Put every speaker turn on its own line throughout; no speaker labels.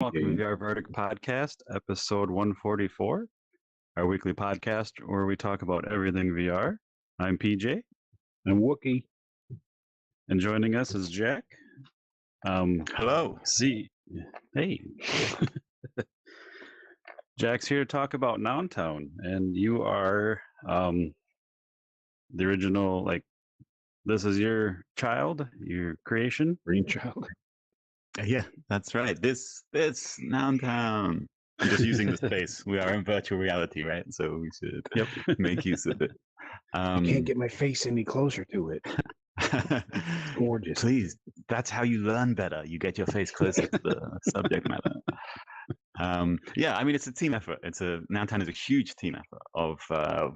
Welcome to
Okay.
the VR Verdict Podcast, episode 144, our weekly podcast where we talk about everything VR. I'm PJ,
And Wookie.
and joining us is Jack.
Hello.
See, hey, Jack's here to talk about Noun Town, and you are the original. This is your child, your creation.
Green child.
Yeah, that's right. This Noun Town. I'm just using the space. We are in virtual reality, right? So we should make use of it.
I can't get my face any closer to it. Gorgeous.
Please, that's how you learn better. You get your face closer to the subject matter. Yeah, I mean, it's a team effort. Noun Town is a huge team effort of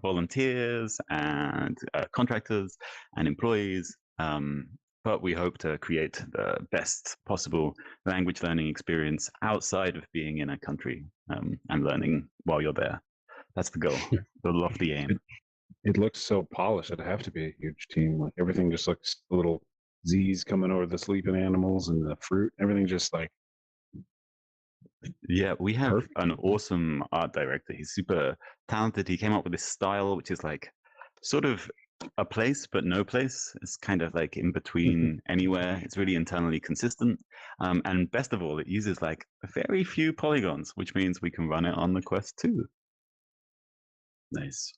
volunteers and contractors and employees. But we hope to create the best possible language learning experience outside of being in a country and learning while you're there. That's the goal, the lofty aim.
It looks so polished. It'd have to be a huge team. Like everything just looks little Z's coming over the sleeping animals and the fruit. Everything just like
Yeah, we have
perfect.
an awesome art director. He's super talented. He came up with this style, which is like sort of a place, but no place. It's kind of like in between anywhere. It's really internally consistent. And best of all, it uses like very few polygons, which means we can run it on the Quest 2.
Nice.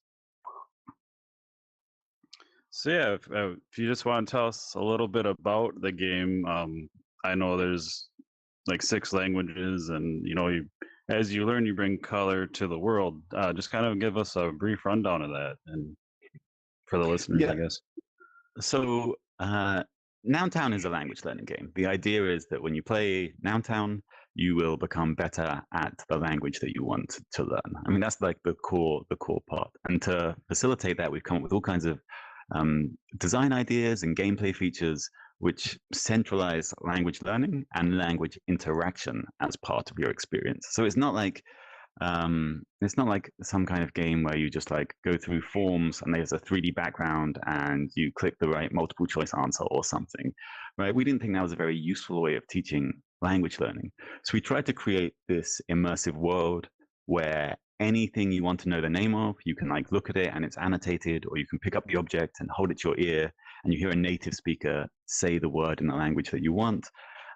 So yeah, if you just want to tell us a little bit about the game, I know there's like 6 languages, and as you learn, you bring color to the world. Just kind of give us a brief rundown of that, and for the listeners,
Yeah.
I guess.
So Noun Town is a language learning game. The idea is that when you play Noun Town, you will become better at the language that you want to learn. I mean, that's like the core part. And to facilitate that, we've come up with all kinds of design ideas and gameplay features which centralize language learning and language interaction as part of your experience. So it's not like some kind of game where you just like go through forms and there's a 3D background and you click the right multiple choice answer or something, right? We didn't think that was a very useful way of teaching language learning. So we tried to create this immersive world where anything you want to know the name of, you can like look at it and it's annotated, or you can pick up the object and hold it to your ear and you hear a native speaker say the word in the language that you want.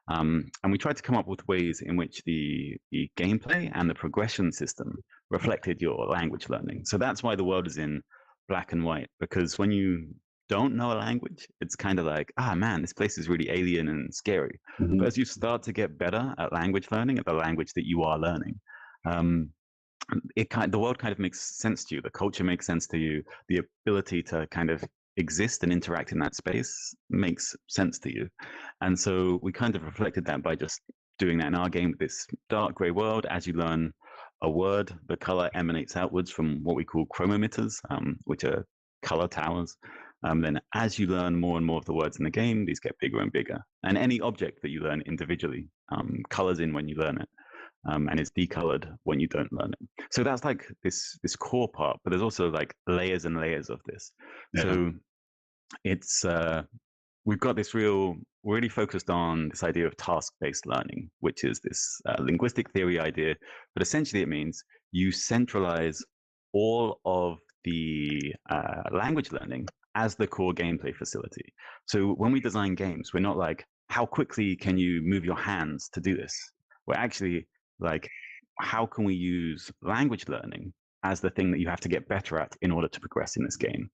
And we tried to come up with ways in which the gameplay and the progression system reflected your language learning. So that's why the world is in black and white, because when you don't know a language, it's kind of like, man, this place is really alien and scary.
Mhm.
But as you start to get better at language learning, at the language that you are learning, the world kind of makes sense to you. The culture makes sense to you. The ability to kind of exist and interact in that space makes sense to you. And so we kind of reflected that by just doing that in our game with this dark gray world. As you learn a word, the color emanates outwards from what we call chromometers, which are color towers. Then as you learn more and more of the words in the game, these get bigger and bigger. And any object that you learn individually colors in when you learn it. And is decolored when you don't learn it. So that's like this core part, but there's also like layers and layers of this.
Yeah.
So it's we've got this really focused on this idea of task-based learning, which is this linguistic theory idea. But essentially, it means you centralize all of the language learning as the core gameplay facility. So when we design games, we're not like, how quickly can you move your hands to do this? We're actually like, how can we use language learning as the thing that you have to get better at in order to progress in this game?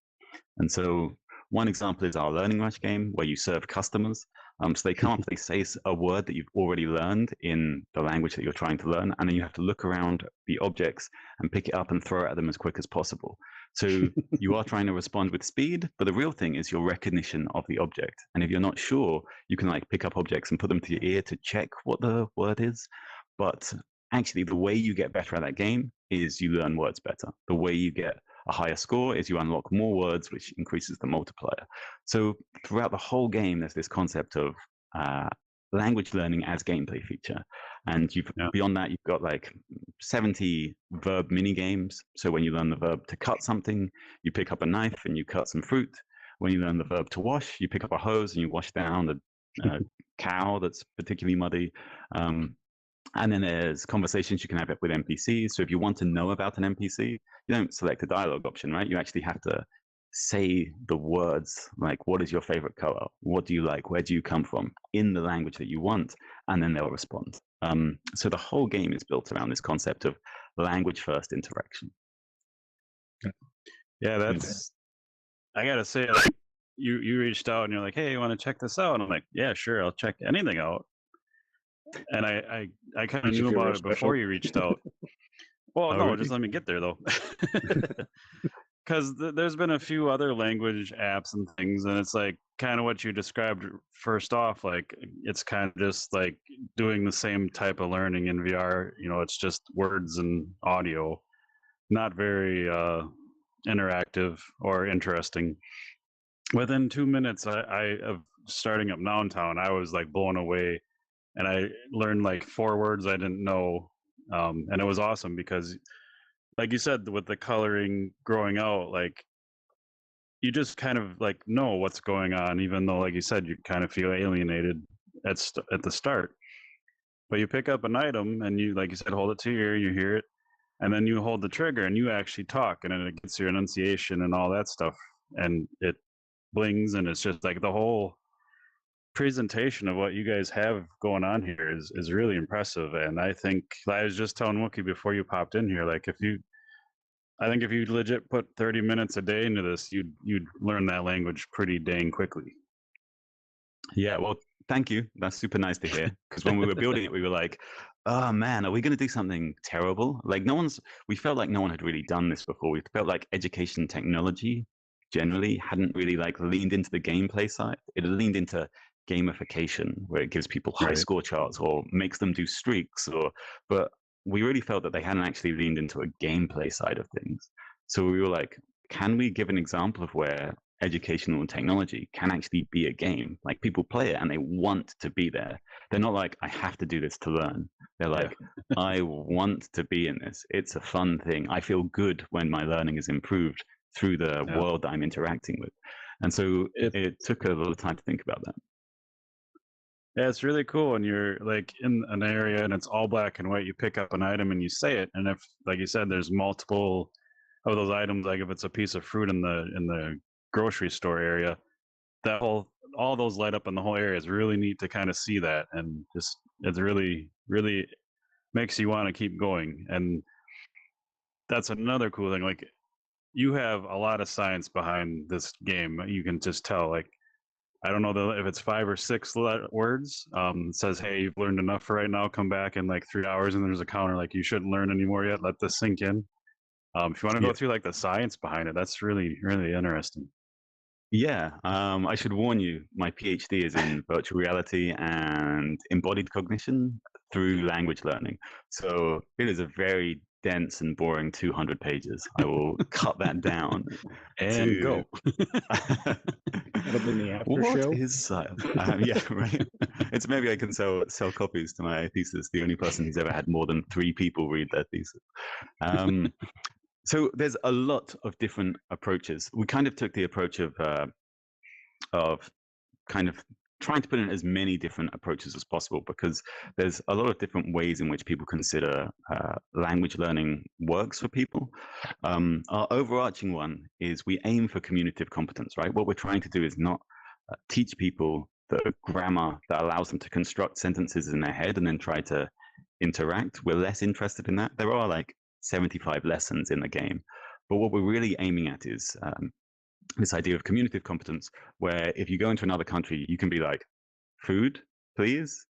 And so one example is our Learning Rush game, where you serve customers. So they come up, they say a word that you've already learned in the language that you're trying to learn, and then you have to look around the objects and pick it up and throw it at them as quick as possible. So you are trying to respond with speed, but the real thing is your recognition of the object. And if you're not sure, you can like pick up objects and put them to your ear to check what the word is. But actually, the way you get better at that game is you learn words better. The way you get a higher score is you unlock more words, which increases the multiplier. So throughout the whole game, there's this concept of language learning as gameplay feature. And beyond that, you've got like 70 verb mini games. So when you learn the verb to cut something, you pick up a knife and you cut some fruit. When you learn the verb to wash, you pick up a hose and you wash down the cow that's particularly muddy. And then there's conversations you can have with NPCs. So if you want to know about an NPC, you don't select a dialogue option, right? You actually have to say the words, like, what is your favorite color? What do you like? Where do you come from? In the language that you want, and then they'll respond. So the whole game is built around this concept of language-first interaction.
Yeah, that's. I gotta say, like, you reached out and you're like, hey, you want to check this out? And I'm like, yeah, sure, I'll check anything out. And I kind of
Did you
knew
feel
about
real
it
special?
before you reached out. Well,
Oh,
no,
really?
just let me get there though. Because there's been a few other language apps and things, and it's like kind of what you described first off. Like, it's kind of just like doing the same type of learning in VR. You know, it's just words and audio, not very interactive or interesting. Within 2 minutes, I of starting up Noun Town, I was like blown away, and I learned like 4 words I didn't know, and it was awesome because, like you said, with the coloring growing out, like you just kind of like know what's going on, even though, like you said, you kind of feel alienated at the start. But you pick up an item and you, like you said, hold it to your ear, you hear it, and then you hold the trigger and you actually talk, and then it gets your enunciation and all that stuff, and it blings, and it's just like the whole presentation of what you guys have going on here is really impressive. And I think I was just telling Wookie before you popped in here, like I think if you legit put 30 minutes a day into this, you'd learn that language pretty dang quickly.
Yeah, well, thank you. That's super nice to hear. Because when we were building it, we were like, oh man, are we going to do something terrible? Like we felt like no one had really done this before. We felt like education technology generally hadn't really like leaned into the gameplay side. It leaned into gamification, where it gives people high
Right.
score charts or makes them do streaks, but we really felt that they hadn't actually leaned into a gameplay side of things. So we were like, can we give an example of where educational technology can actually be a game? Like, people play it and they want to be there. They're not like, I have to do this to learn. They're like, I want to be in this. It's a fun thing. I feel good when my learning is improved through the world that I'm interacting with. And so it took a little time to think about that.
Yeah, it's really cool. And you're like in an area and it's all black and white. You pick up an item and you say it. And if, like you said, there's multiple of those items, like if it's a piece of fruit in the grocery store area, all those light up in the whole area. Is really neat to kind of see that. And just, it's really, really makes you want to keep going. And that's another cool thing. Like, you have a lot of science behind this game. You can just tell, like, I don't know if it's 5 or 6 words. It says, hey, you've learned enough for right now. Come back in like 3 hours. And there's a counter like, you shouldn't learn anymore yet. Let this sink in. If you want to go through like the science behind it, that's really, really interesting.
Yeah, I should warn you, my PhD is in virtual reality and embodied cognition through language learning. So it is a very dense and boring 200 pages. I will cut that down
and go.
That'll be in the after
What
show.
is yeah, right. It's maybe I can sell copies to my thesis. The only person who's ever had more than 3 people read their thesis. So there's a lot of different approaches. We kind of took the approach of kind of trying to put in as many different approaches as possible, because there's a lot of different ways in which people consider language learning works for people. Our overarching one is we aim for communicative competence, right? What we're trying to do is not teach people the grammar that allows them to construct sentences in their head and then try to interact. We're less interested in that. There are like 75 lessons in the game, but what we're really aiming at is this idea of communicative competence, where if you go into another country, you can be like, food, please,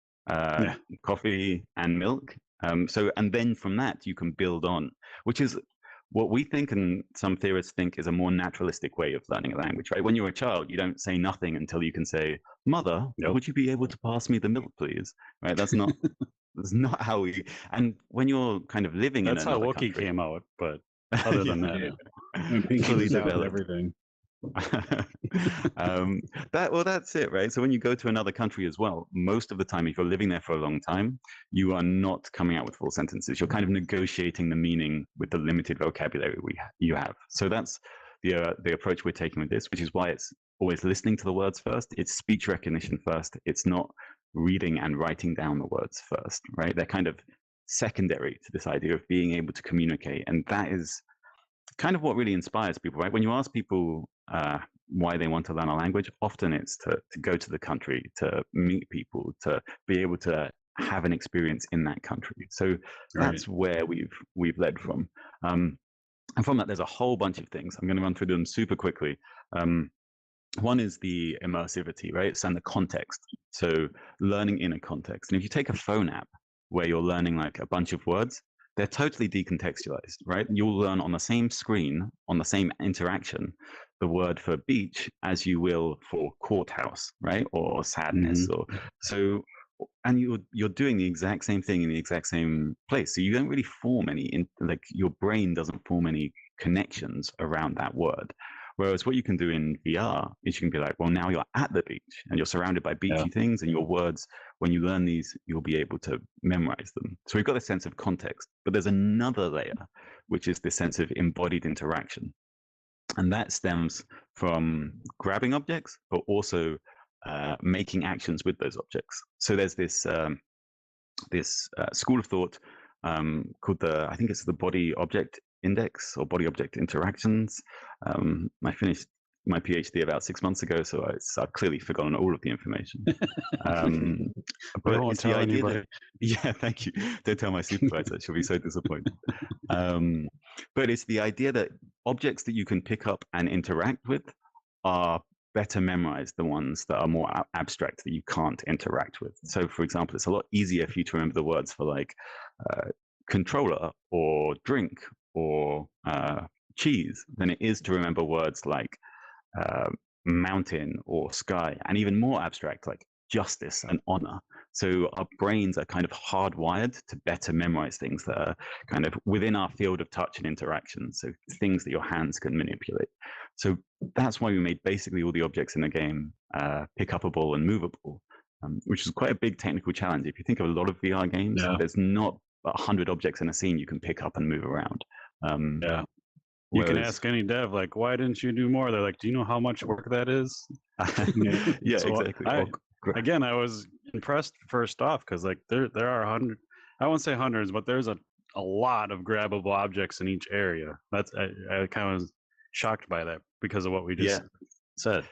coffee and milk. And then from that, you can build on, which is what we think and some theorists think is a more naturalistic way of learning a language, right? When you're a child, you don't say nothing until you can say, Mother, would you be able to pass me the milk, please? Right? That's not that's not how we. And when you're kind of living in another country,
Wookiee came out, but other than that,
fully developed everything.
That's it, right? So when you go to another country as well, most of the time, if you're living there for a long time, you are not coming out with full sentences. You're kind of negotiating the meaning with the limited vocabulary you have. So that's the approach we're taking with this, which is why it's always listening to the words first. It's speech recognition first. It's not reading and writing down the words first, right? They're kind of secondary to this idea of being able to communicate. And that is kind of what really inspires people, right? When you ask people why they want to learn a language, often it's to go to the country, to meet people, to be able to have an experience in that country. So that's where we've led from. And from that, there's a whole bunch of things. I'm going to run through them super quickly. One is the immersivity, right? It's and the context. So learning in a context. And if you take a phone app where you're learning like a bunch of words, they're totally decontextualized, right? You'll learn on the same screen, on the same interaction, the word for beach as you will for courthouse, right? Or sadness, or so. And you're doing the exact same thing in the exact same place. So you don't really form any, like your brain doesn't form any connections around that word. Whereas what you can do in VR is you can be like, well, now you're at the beach and you're surrounded by beachy things, and your words, when you learn these, you'll be able to memorize them. So we've got a sense of context, but there's another layer, which is this sense of embodied interaction. And that stems from grabbing objects, but also making actions with those objects. So there's this school of thought called I think it's the body object index or body object interactions. I finished my PhD about 6 months ago, so I've clearly forgotten all of the information. But
I won't tell anybody.
Yeah, thank you. Don't tell my supervisor; she'll be so disappointed. But it's the idea that objects that you can pick up and interact with are better memorized than ones that are more abstract that you can't interact with. So, for example, it's a lot easier for you to remember the words for like controller or drink or cheese than it is to remember words like mountain or sky, and even more abstract like justice and honor. So our brains are kind of hardwired to better memorize things that are kind of within our field of touch and interaction. So things that your hands can manipulate. So that's why we made basically all the objects in the game pick-upable and movable, which is quite a big technical challenge. If you think of a lot of VR games, there's not 100 objects in a scene you can pick up and move around.
You can ask any dev, like, why didn't you do more? They're like, do you know how much work that is?
Yeah,
So
exactly.
Again, I was impressed first off because like there are I won't say hundreds, but there's a lot of grabbable objects in each area. That's I kind of was shocked by that because of what we just said.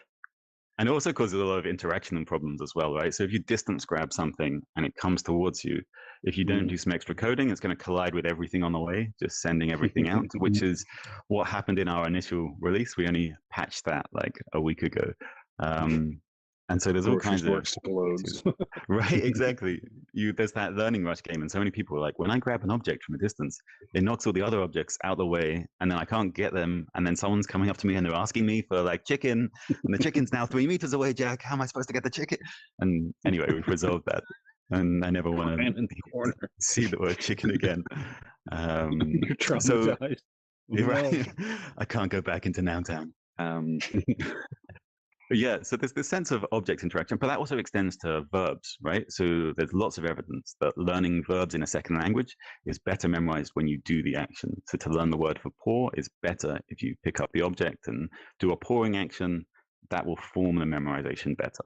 And it also causes a lot of interaction and problems as well, right? So if you distance grab something and it comes towards you, if you don't do some extra coding, it's going to collide with everything on the way, just sending everything out, which is what happened in our initial release. We only patched that like a week ago. And so there's all kinds of
explodes.
Right, exactly. There's that learning rush game, and so many people are like, when I grab an object from a distance, it knocks all the other objects out of the way, and then I can't get them, and then someone's coming up to me and they're asking me for like chicken, and the chicken's now 3 meters away, Jack. How am I supposed to get the chicken? And anyway, we've resolved that, and I never want to see the word chicken again.
You're traumatized.
Right? I can't go back into Noun Town. Yeah, so there's this sense of object interaction, but that also extends to verbs, right? So there's lots of evidence that learning verbs in a second language is better memorized when you do the action. So to learn the word for pour is better if you pick up the object and do a pouring action. That will form the memorization better.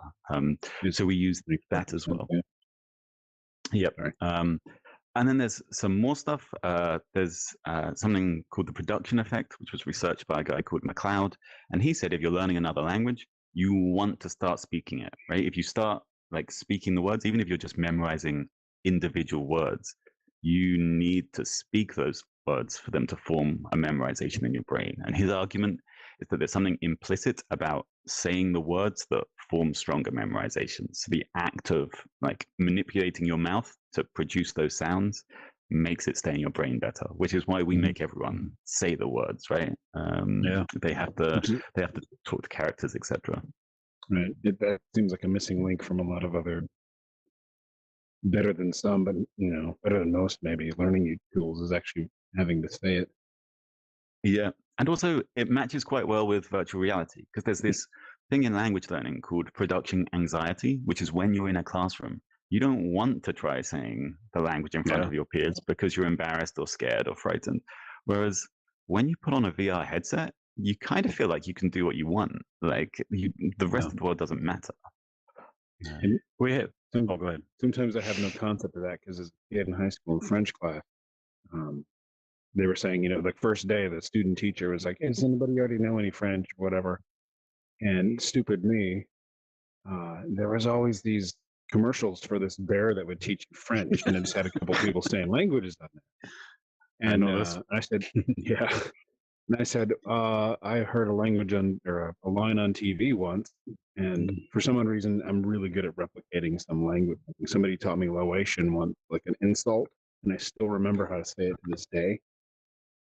So we use that as well. Yep. And then there's some more stuff. There's something called the production effect, which was researched by a guy called McLeod. And he said if you're learning another language, you want to start speaking it, right? If you start like speaking the words, even if you're just memorizing individual words, you need to speak those words for them to form a memorization in your brain. And his argument is that there's something implicit about saying the words that form stronger memorizations. So the act of like manipulating your mouth to produce those sounds makes it stay in your brain better, which is why we make everyone say the words, right? They have to talk to characters, etc.
Right. That seems like a missing link from a lot of other better than some, but better than most maybe learning tools is actually having to say it.
Yeah, and also it matches quite well with virtual reality because there's this thing in language learning called production anxiety, which is when you're in a classroom, you don't want to try saying the language in front of your peers because you're embarrassed or scared or frightened. Whereas when you put on a VR headset, you kind of feel like you can do what you want. Like the rest of the world doesn't matter.
And
We hit.
some,
Oh, go ahead.
sometimes I have no concept of that because as a kid in high school in French class, they were saying, the first day the student teacher was like, "Hey, does anybody already know any French, whatever?" And stupid me, there was always these commercials for this bear that would teach you French, and it just had a couple people saying languages on it.
I
And
know this.
I said, "Yeah." And I said, "I heard a language or a line on TV once, and for some odd reason, I'm really good at replicating some language. Somebody taught me Laotian once, like an insult, and I still remember how to say it to this day.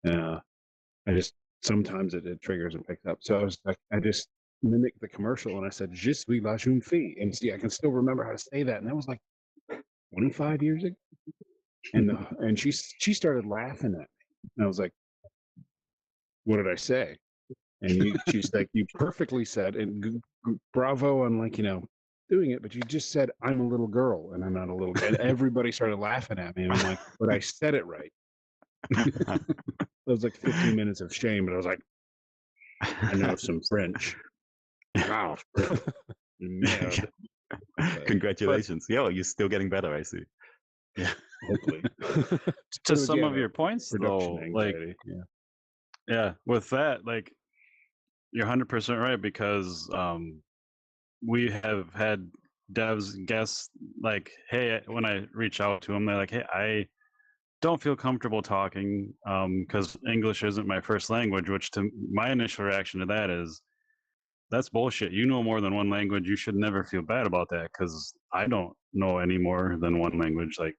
I just sometimes it triggers and picks up. So I was like, I just mimicked the commercial, and I said, "Je suis la jeune fille," and see, I can still remember how to say that, and that was like 25 years ago. And she started laughing at me, and I was like, "What did I say?" And she's like, "You perfectly said, and bravo on doing it, but you just said I'm a little girl, and I'm not a little girl." And everybody started laughing at me, and I'm like, "But I said it right." It was like 15 minutes of shame, but I was like, "I know some French." Wow. Merde.
Congratulations. Yeah, well, you're still getting better, I see.
Yeah, hopefully.
To some of your points, though, like, yeah, with that, like, you're 100% right, because we have had devs guess, like, hey, when I reach out to them, they're like, "Hey, I don't feel comfortable talking because English isn't my first language," which to my initial reaction to that is, that's bullshit. You know more than one language. You should never feel bad about that, because I don't know any more than one language. Like,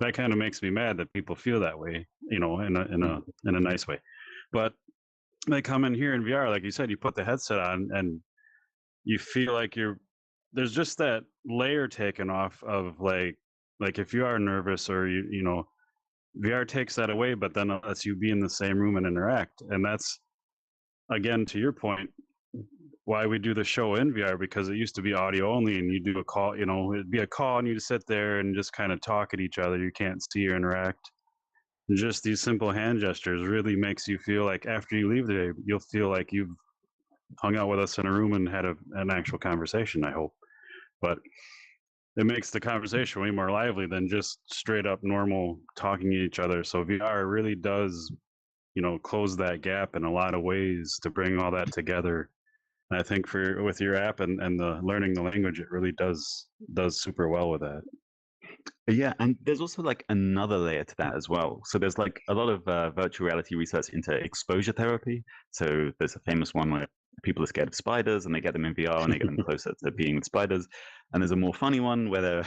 that kind of makes me mad that people feel that way, in a nice way. But they come in here in VR, like you said, you put the headset on and you feel like there's just that layer taken off of like if you are nervous or VR takes that away, but then it lets you be in the same room and interact. And that's, again, to your point, why we do the show in VR, because it used to be audio only, and you do a call, it'd be a call and you just sit there and just kind of talk at each other. You can't see or interact. And just these simple hand gestures really makes you feel like after you leave there, you'll feel like you've hung out with us in a room and had an actual conversation, I hope. But it makes the conversation way more lively than just straight up normal talking to each other. So VR really does, close that gap in a lot of ways to bring all that together. And I think with your app and the learning the language, it really does super well with that.
Yeah, and there's also like another layer to that as well. So there's like a lot of virtual reality research into exposure therapy. So there's a famous one where people are scared of spiders and they get them in VR and they get them closer to being with spiders. And there's a more funny one where there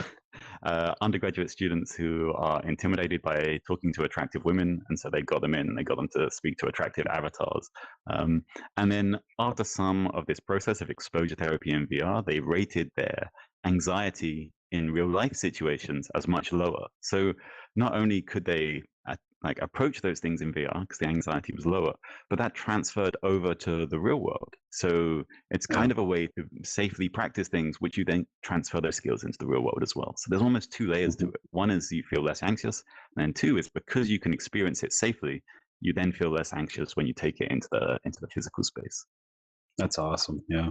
are undergraduate students who are intimidated by talking to attractive women, and so they got them in and they got them to speak to attractive avatars. And then after some of this process of exposure therapy in VR, they rated their anxiety in real life situations as much lower. So not only could they approach those things in VR because the anxiety was lower, but that transferred over to the real world. So it's kind of a way to safely practice things, which you then transfer those skills into the real world as well. So there's almost two layers to it. One is you feel less anxious, and then two is because you can experience it safely, you then feel less anxious when you take it into the physical space.
That's awesome. Yeah.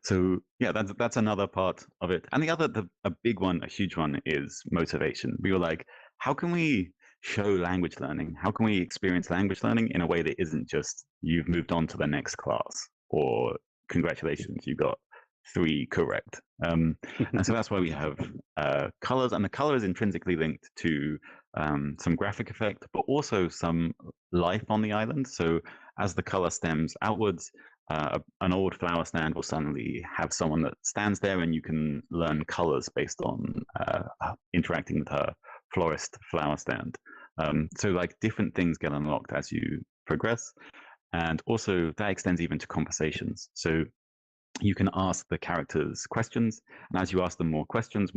So yeah, that's another part of it. And a big one, a huge one, is motivation. We were like, how can we show language learning? How can we experience language learning in a way that isn't just you've moved on to the next class, or congratulations, you got 3 correct. And so that's why we have colors, and the color is intrinsically linked to some graphic effect, but also some life on the island. So as the color stems outwards, an old flower stand will suddenly have someone that stands there, and you can learn colors based on interacting with her florist flower stand. So like different things get unlocked as you progress. And also that extends even to conversations. So you can ask the characters questions, and as you ask them more questions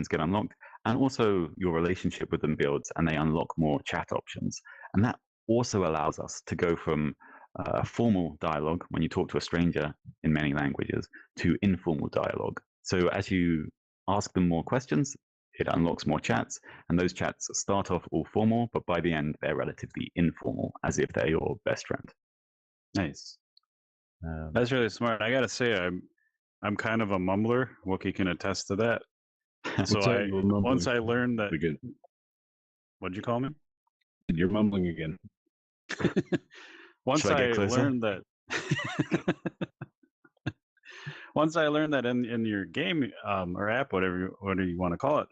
get unlocked, and also your relationship with them builds, and they unlock more chat options. And that also allows us to go from formal dialogue when you talk to a stranger in many languages to informal dialogue. So as you ask them more questions, it unlocks more chats, and those chats start off all formal, but by the end they're relatively informal, as if they're your best friend.
Nice. That's really smart. I gotta say, I'm kind of a mumbler. Wookie can attest to that. So
What's that? You were mumbling.
once I learned that,
Again.
what'd you call me?
You're mumbling again.
Once
Should I
I
get closer?
learned that, once I learned that in your game or app, whatever you want to call it,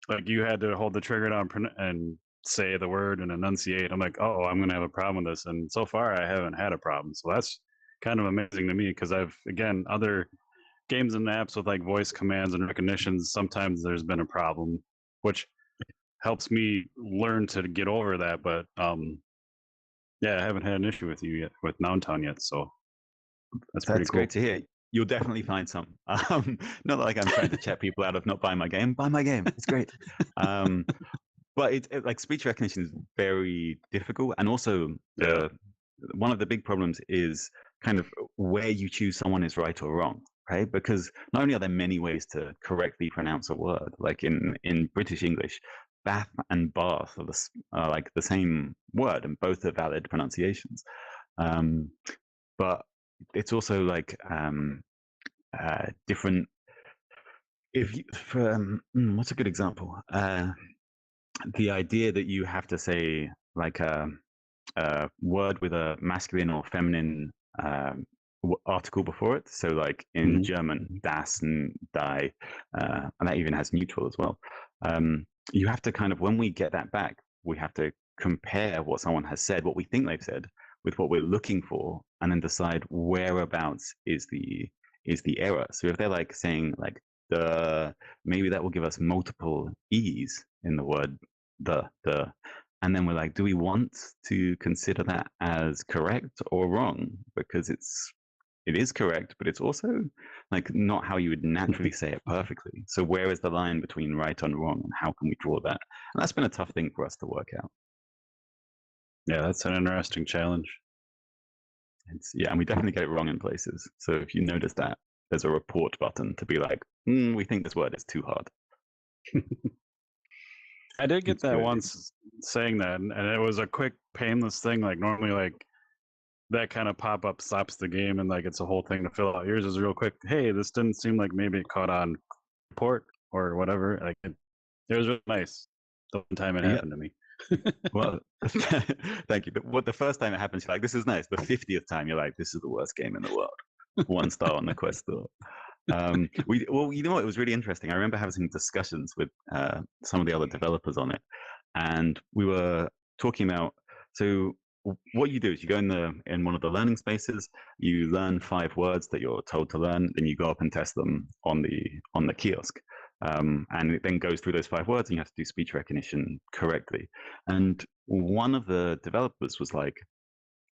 like you had to hold the trigger down and say the word and enunciate. I'm like, oh, I'm gonna have a problem with this, and so far I haven't had a problem. So that's kind of amazing to me because I've again other games and apps with like voice commands and recognitions. Sometimes there's been a problem, which helps me learn to get over that. But yeah, I haven't had an issue with you yet with Noun Town yet, so that's pretty cool.
Great to hear. You'll definitely find some. Not like I'm trying to chat people out of not buying my game. Buy my game. It's great. But it like speech recognition is very difficult, and also one of the big problems is kind of where you choose someone is right or wrong, right? Because not only are there many ways to correctly pronounce a word, like in British English, bath and bath are like the same word, and both are valid pronunciations. But it's also like different. If you, what's a good example? The idea that you have to say like a word with a masculine or feminine article before it. So like in German, das and die, and that even has neutral as well. You have to kind of, when we get that back, we have to compare what someone has said, what we think they've said, with what we're looking for, and then decide whereabouts is the error. So if they're like saying like maybe that will give us multiple e's in the word the, and then we're like, do we want to consider that as correct or wrong? Because it is correct, but it's also like not how you would naturally say it perfectly. So where is the line between right and wrong, and how can we draw that? And that's been a tough thing for us to work out.
Yeah, that's an interesting challenge.
And we definitely get it wrong in places. So if you notice that, there's a report button to be like, we think this word is too hard.
I did get that once saying that, and it was a quick, painless thing. Like normally, like that kind of pop up stops the game, and like it's a whole thing to fill out. Yours is real quick. Hey, this didn't seem like maybe it caught on report or whatever. Like it was really nice. The one time it happened to me.
Well, thank you. The first time it happens, you're like, this is nice. The 50th time, you're like, this is the worst game in the world. 1 star on the Quest store. Well, you know what? It was really interesting. I remember having some discussions with some of the other developers on it, and we were talking about. So what you do is you go in one of the learning spaces, you learn 5 words that you're told to learn, then you go up and test them on the kiosk. And it then goes through those 5 words, and you have to do speech recognition correctly. And one of the developers was like,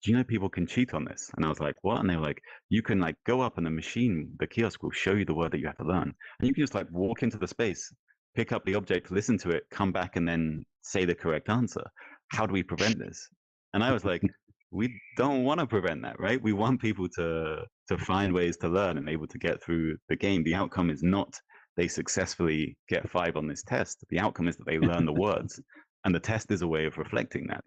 do you know people can cheat on this? And I was like, what? And they were like, you can like go up and the kiosk will show you the word that you have to learn. And you can just like walk into the space, pick up the object, listen to it, come back, and then say the correct answer. How do we prevent this? And I was like, we don't want to prevent that, right? We want people to find ways to learn and able to get through the game. The outcome is not they successfully get 5 on this test. The outcome is that they learn the words, and the test is a way of reflecting that.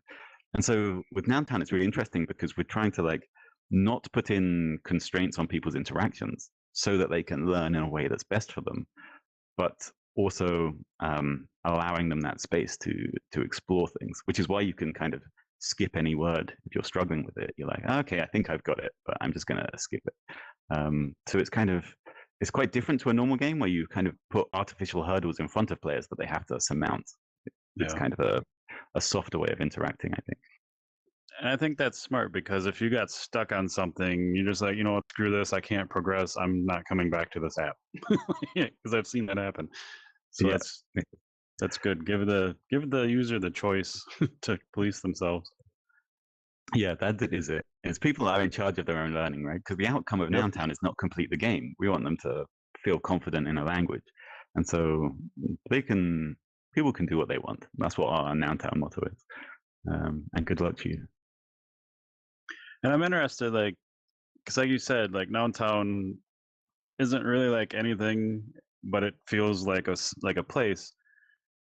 And so with Noun Town, it's really interesting because we're trying to like not put in constraints on people's interactions so that they can learn in a way that's best for them, but also allowing them that space to explore things, which is why you can kind of skip any word if you're struggling with it. You're like, okay, I think I've got it, but I'm just going to skip it. So it's quite different to a normal game where you kind of put artificial hurdles in front of players that they have to surmount. It's kind of a softer way of interacting, I think.
And I think that's smart because if you got stuck on something, you're just like, you know what, screw this, I can't progress. I'm not coming back to this app. Because I've seen that happen. So that's good. Give the user the choice to police themselves.
Yeah, that is it. It's people that are in charge of their own learning, right? Because the outcome of Noun Town is not complete the game. We want them to feel confident in a language. And so people can do what they want. That's what our Noun Town motto is. And good luck to you.
And I'm interested, like, because like you said, like Noun Town isn't really like anything, but it feels like a place.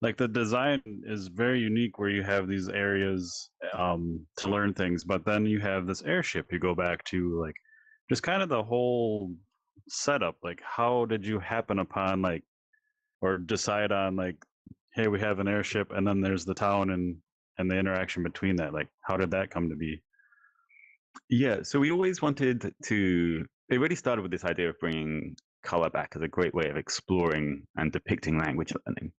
Like the design is very unique, where you have these areas to learn things, but then you have this airship you go back to, like just kind of the whole setup? Like, how did you happen upon like, or decide on like, hey, we have an airship, and then there's the town, and the interaction between that? Like, how did that come to be?
Yeah, so we always wanted to. It really started with this idea of bringing color back as a great way of exploring and depicting language learning.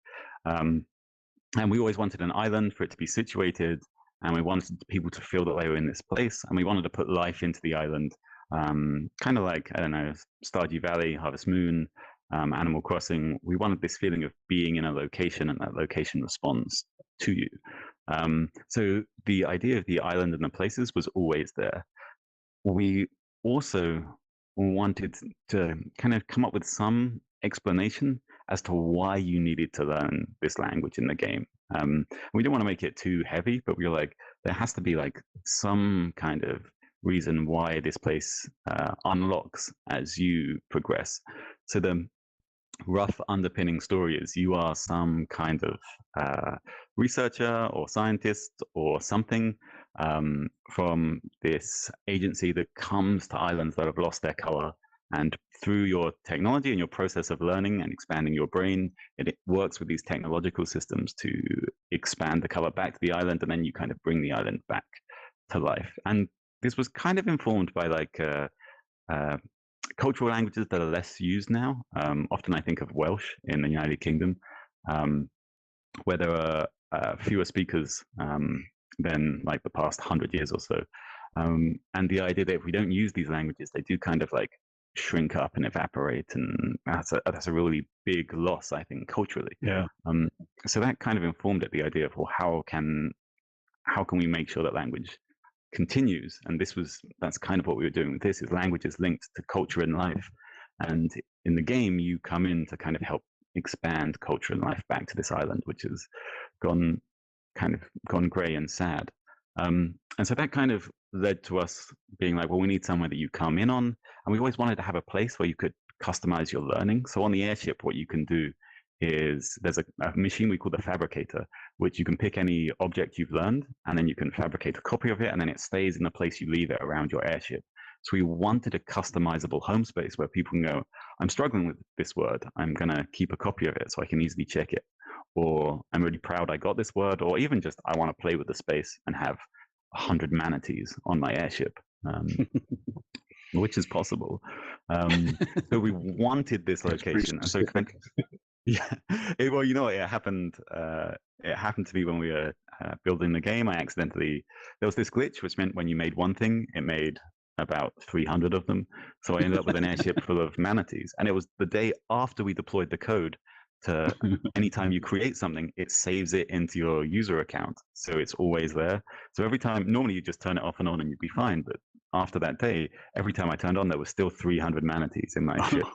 And we always wanted an island for it to be situated, and we wanted people to feel that they were in this place, and we wanted to put life into the island, kind of like, I don't know, Stardew Valley, Harvest Moon, Animal Crossing. We wanted this feeling of being in a location, and that location responds to you. So the idea of the island and the places was always there. We also wanted to kind of come up with some explanation as to why you needed to learn this language in the game. We didn't want to make it too heavy, but we were like, there has to be like some kind of reason why this place unlocks as you progress. So the rough underpinning story is you are some kind of researcher or scientist or something from this agency that comes to islands that have lost their color. And through your technology and your process of learning and expanding your brain, it works with these technological systems to expand the color back to the island, and then you kind of bring the island back to life. And this was kind of informed by like cultural languages that are less used now. Often I think of Welsh in the United Kingdom, where there are fewer speakers than like the past 100 years or so. And the idea that if we don't use these languages, they do kind of like shrink up and evaporate, and that's a really big loss, I think, culturally.
Yeah.
So that kind of informed it, the idea of, well, how can we make sure that language continues? And that's kind of what we were doing with this, is language is linked to culture and life. And in the game, you come in to kind of help expand culture and life back to this island, which has gone gray and sad. And so that kind of led to us being like, well, we need somewhere that you come in on. And we always wanted to have a place where you could customize your learning. So on the airship, what you can do is there's a machine we call the fabricator, which you can pick any object you've learned, and then you can fabricate a copy of it, and then it stays in the place you leave it around your airship. So we wanted a customizable home space where people can go, I'm struggling with this word, I'm going to keep a copy of it so I can easily check it. Or I'm really proud I got this word, or even just I want to play with the space and have 100 manatees on my airship, which is possible. So we wanted this location. And so yeah, well, you know, it happened to be when we were building the game. There was this glitch, which meant when you made one thing, it made about 300 of them. So I ended up with an airship full of manatees. And it was the day after we deployed the code to anytime you create something, it saves it into your user account. So it's always there. So every time, normally you just turn it off and on and you'd be fine. But after that day, every time I turned on, there was still 300 manatees in my ship.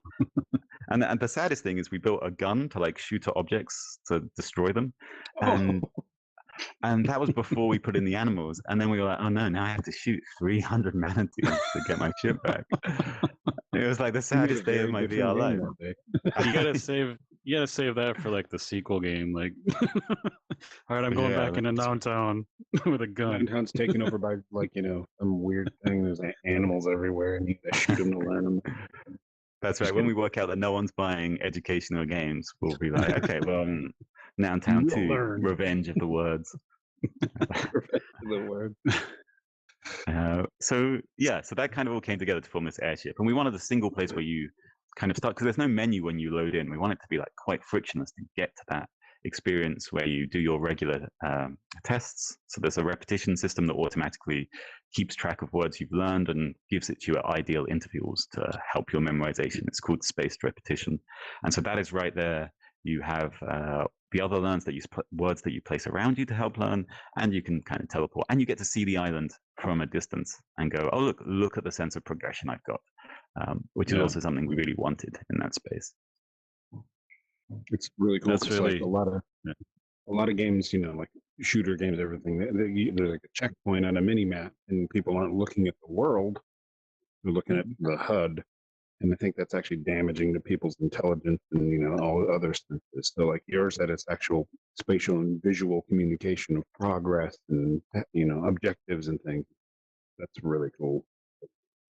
And the saddest thing is we built a gun to like shoot at objects to destroy them. And that was before we put in the animals. And then we were like, oh no, now I have to shoot 300 manatees to get my ship back. It was like the saddest day of my VR life.
You gotta save that for like the sequel game. Like, all right, I'm going back into Noun Town with a gun.
Noun Town's taken over by like, you know, some weird thing. There's animals everywhere, and you gotta shoot them to learn them.
That's right. When we work out that no one's buying educational games, we'll be like, okay, well, Noun Town 2, Revenge of the Words. So that kind of all came together to form this airship. And we wanted a single place where you kind of start, because there's no menu when you load in. We want it to be like quite frictionless to get to that experience where you do your regular tests. So there's a repetition system that automatically keeps track of words you've learned and gives it to you at ideal intervals to help your memorization. It's called spaced repetition. And so that is right there. You have the other words that you place around you to help learn, and you can kind of teleport, and you get to see the island from a distance and go, oh, look at the sense of progression I've got, which is also something we really wanted in that space.
It's really cool.
That's really
like a lot of games, you know, like shooter games, everything. There's like a checkpoint on a mini map, and people aren't looking at the world; they're looking at the HUD. And I think that's actually damaging to people's intelligence and, you know, all other senses. So like yours, that is actual spatial and visual communication of progress and, you know, objectives and things. That's really cool.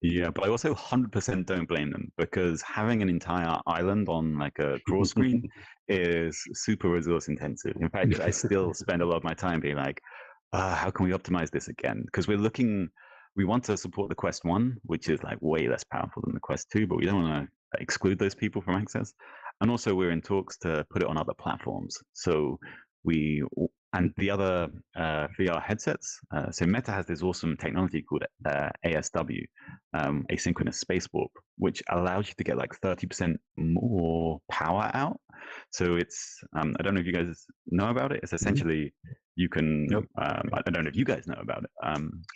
Yeah, but I also 100% don't blame them, because having an entire island on like a draw screen is super resource intensive. In fact, I still spend a lot of my time being like, how can we optimize this again? Because we want to support the Quest 1, which is like way less powerful than the Quest 2, but we don't want to exclude those people from access. And also we're in talks to put it on other platforms. So and the other VR headsets. So Meta has this awesome technology called ASW, asynchronous space warp, which allows you to get like 30% more power out. So it's I don't know if you guys know about it. It's essentially you can
Nope.
I don't know if you guys know about it,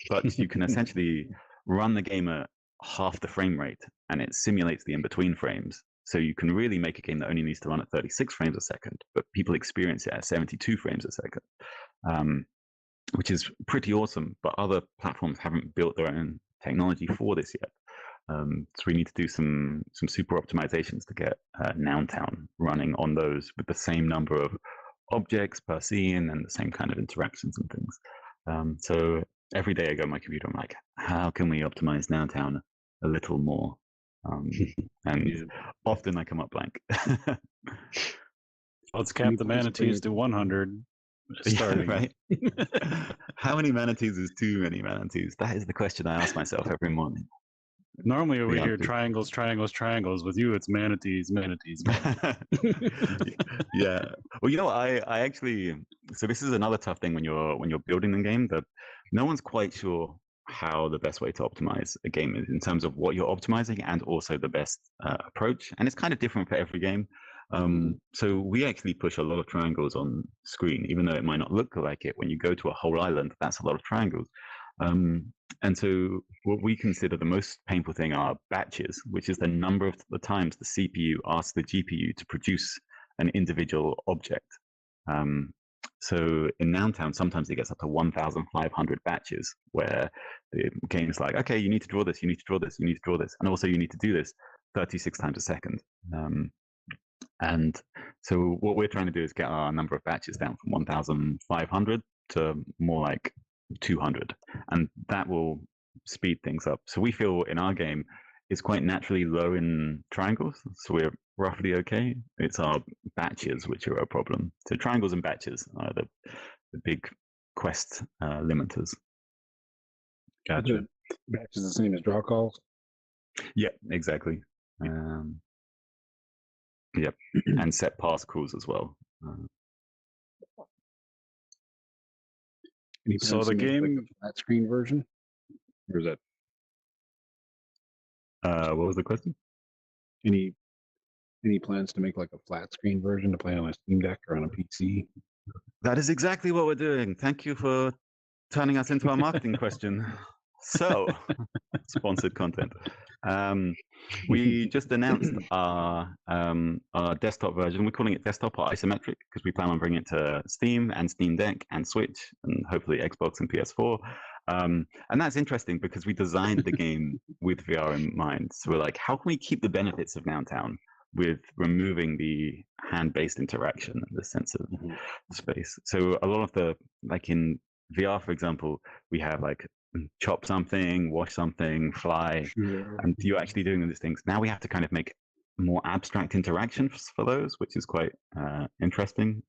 but you can essentially run the game at half the frame rate, and it simulates the in-between frames. So you can really make a game that only needs to run at 36 frames a second, but people experience it at 72 frames a second, which is pretty awesome. But other platforms haven't built their own technology for this yet. So we need to do some super optimizations to get Noun Town running on those with the same number of objects per scene and the same kind of interactions and things. So every day I go on my computer, I'm like, how can we optimize Noun Town a little more? And often I come up blank.
Let's cap the manatees to 100. Starting.
Yeah, right? How many manatees is too many manatees? That is the question I ask myself every morning.
Normally we hear triangles, triangles, triangles. With you, it's manatees, manatees, manatees.
Yeah. Well, you know, I actually. So this is another tough thing when you're building a game, that no one's quite sure how the best way to optimize a game is in terms of what you're optimizing, and also the best approach. And it's kind of different for every game. So we actually push a lot of triangles on screen, even though it might not look like it. When you go to a whole island, that's a lot of triangles. And so what we consider the most painful thing are batches, which is the number of the times the CPU asks the GPU to produce an individual object. So in Noun Town, sometimes it gets up to 1,500 batches, where the game's like, okay, you need to draw this, you need to draw this, you need to draw this, and also you need to do this 36 times a second. And so what we're trying to do is get our number of batches down from 1,500 to more like 200, and that will speed things up. So we feel in our game it's quite naturally low in triangles, so we're roughly okay. It's our batches which are a problem. So triangles and batches are the big quest limiters.
Gotcha. Batches the same as draw calls?
Yeah, exactly. Yep, and set pass calls as well.
So the game, like a flat screen version, or is that?
What was the question?
Any plans to make like a flat screen version to play on a Steam Deck or on a PC?
That is exactly what we're doing. Thank you for turning us into our marketing question. So, sponsored content. We just announced our desktop version. We're calling it desktop or isometric because we plan on bringing it to Steam and Steam Deck and Switch and hopefully Xbox and PS4. And that's interesting because we designed the game with VR in mind. So we're like, how can we keep the benefits of Noun Town with removing the hand-based interaction and the sense of space? So a lot of the, like in VR, for example, we have like chop something, wash something, fly, and you're actually doing these things. Now we have to kind of make more abstract interactions for those, which is quite interesting.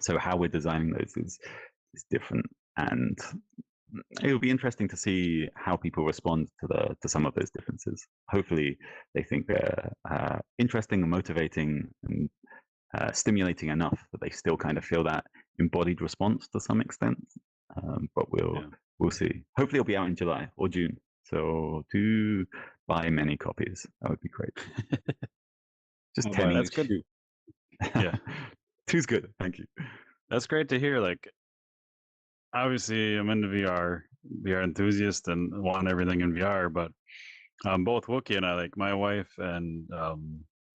So how we're designing those is different, and it will be interesting to see how people respond to some of those differences. Hopefully, they think they're interesting and motivating and stimulating enough that they still kind of feel that embodied response to some extent. But we'll see. Hopefully, it'll be out in July or June. So do buy many copies. That would be great. Just 10
that's
each.
good. Yeah,
two's good. Thank you.
That's great to hear. Like, obviously, I'm into VR enthusiast and want everything in VR. But both Wookie and I, like my wife and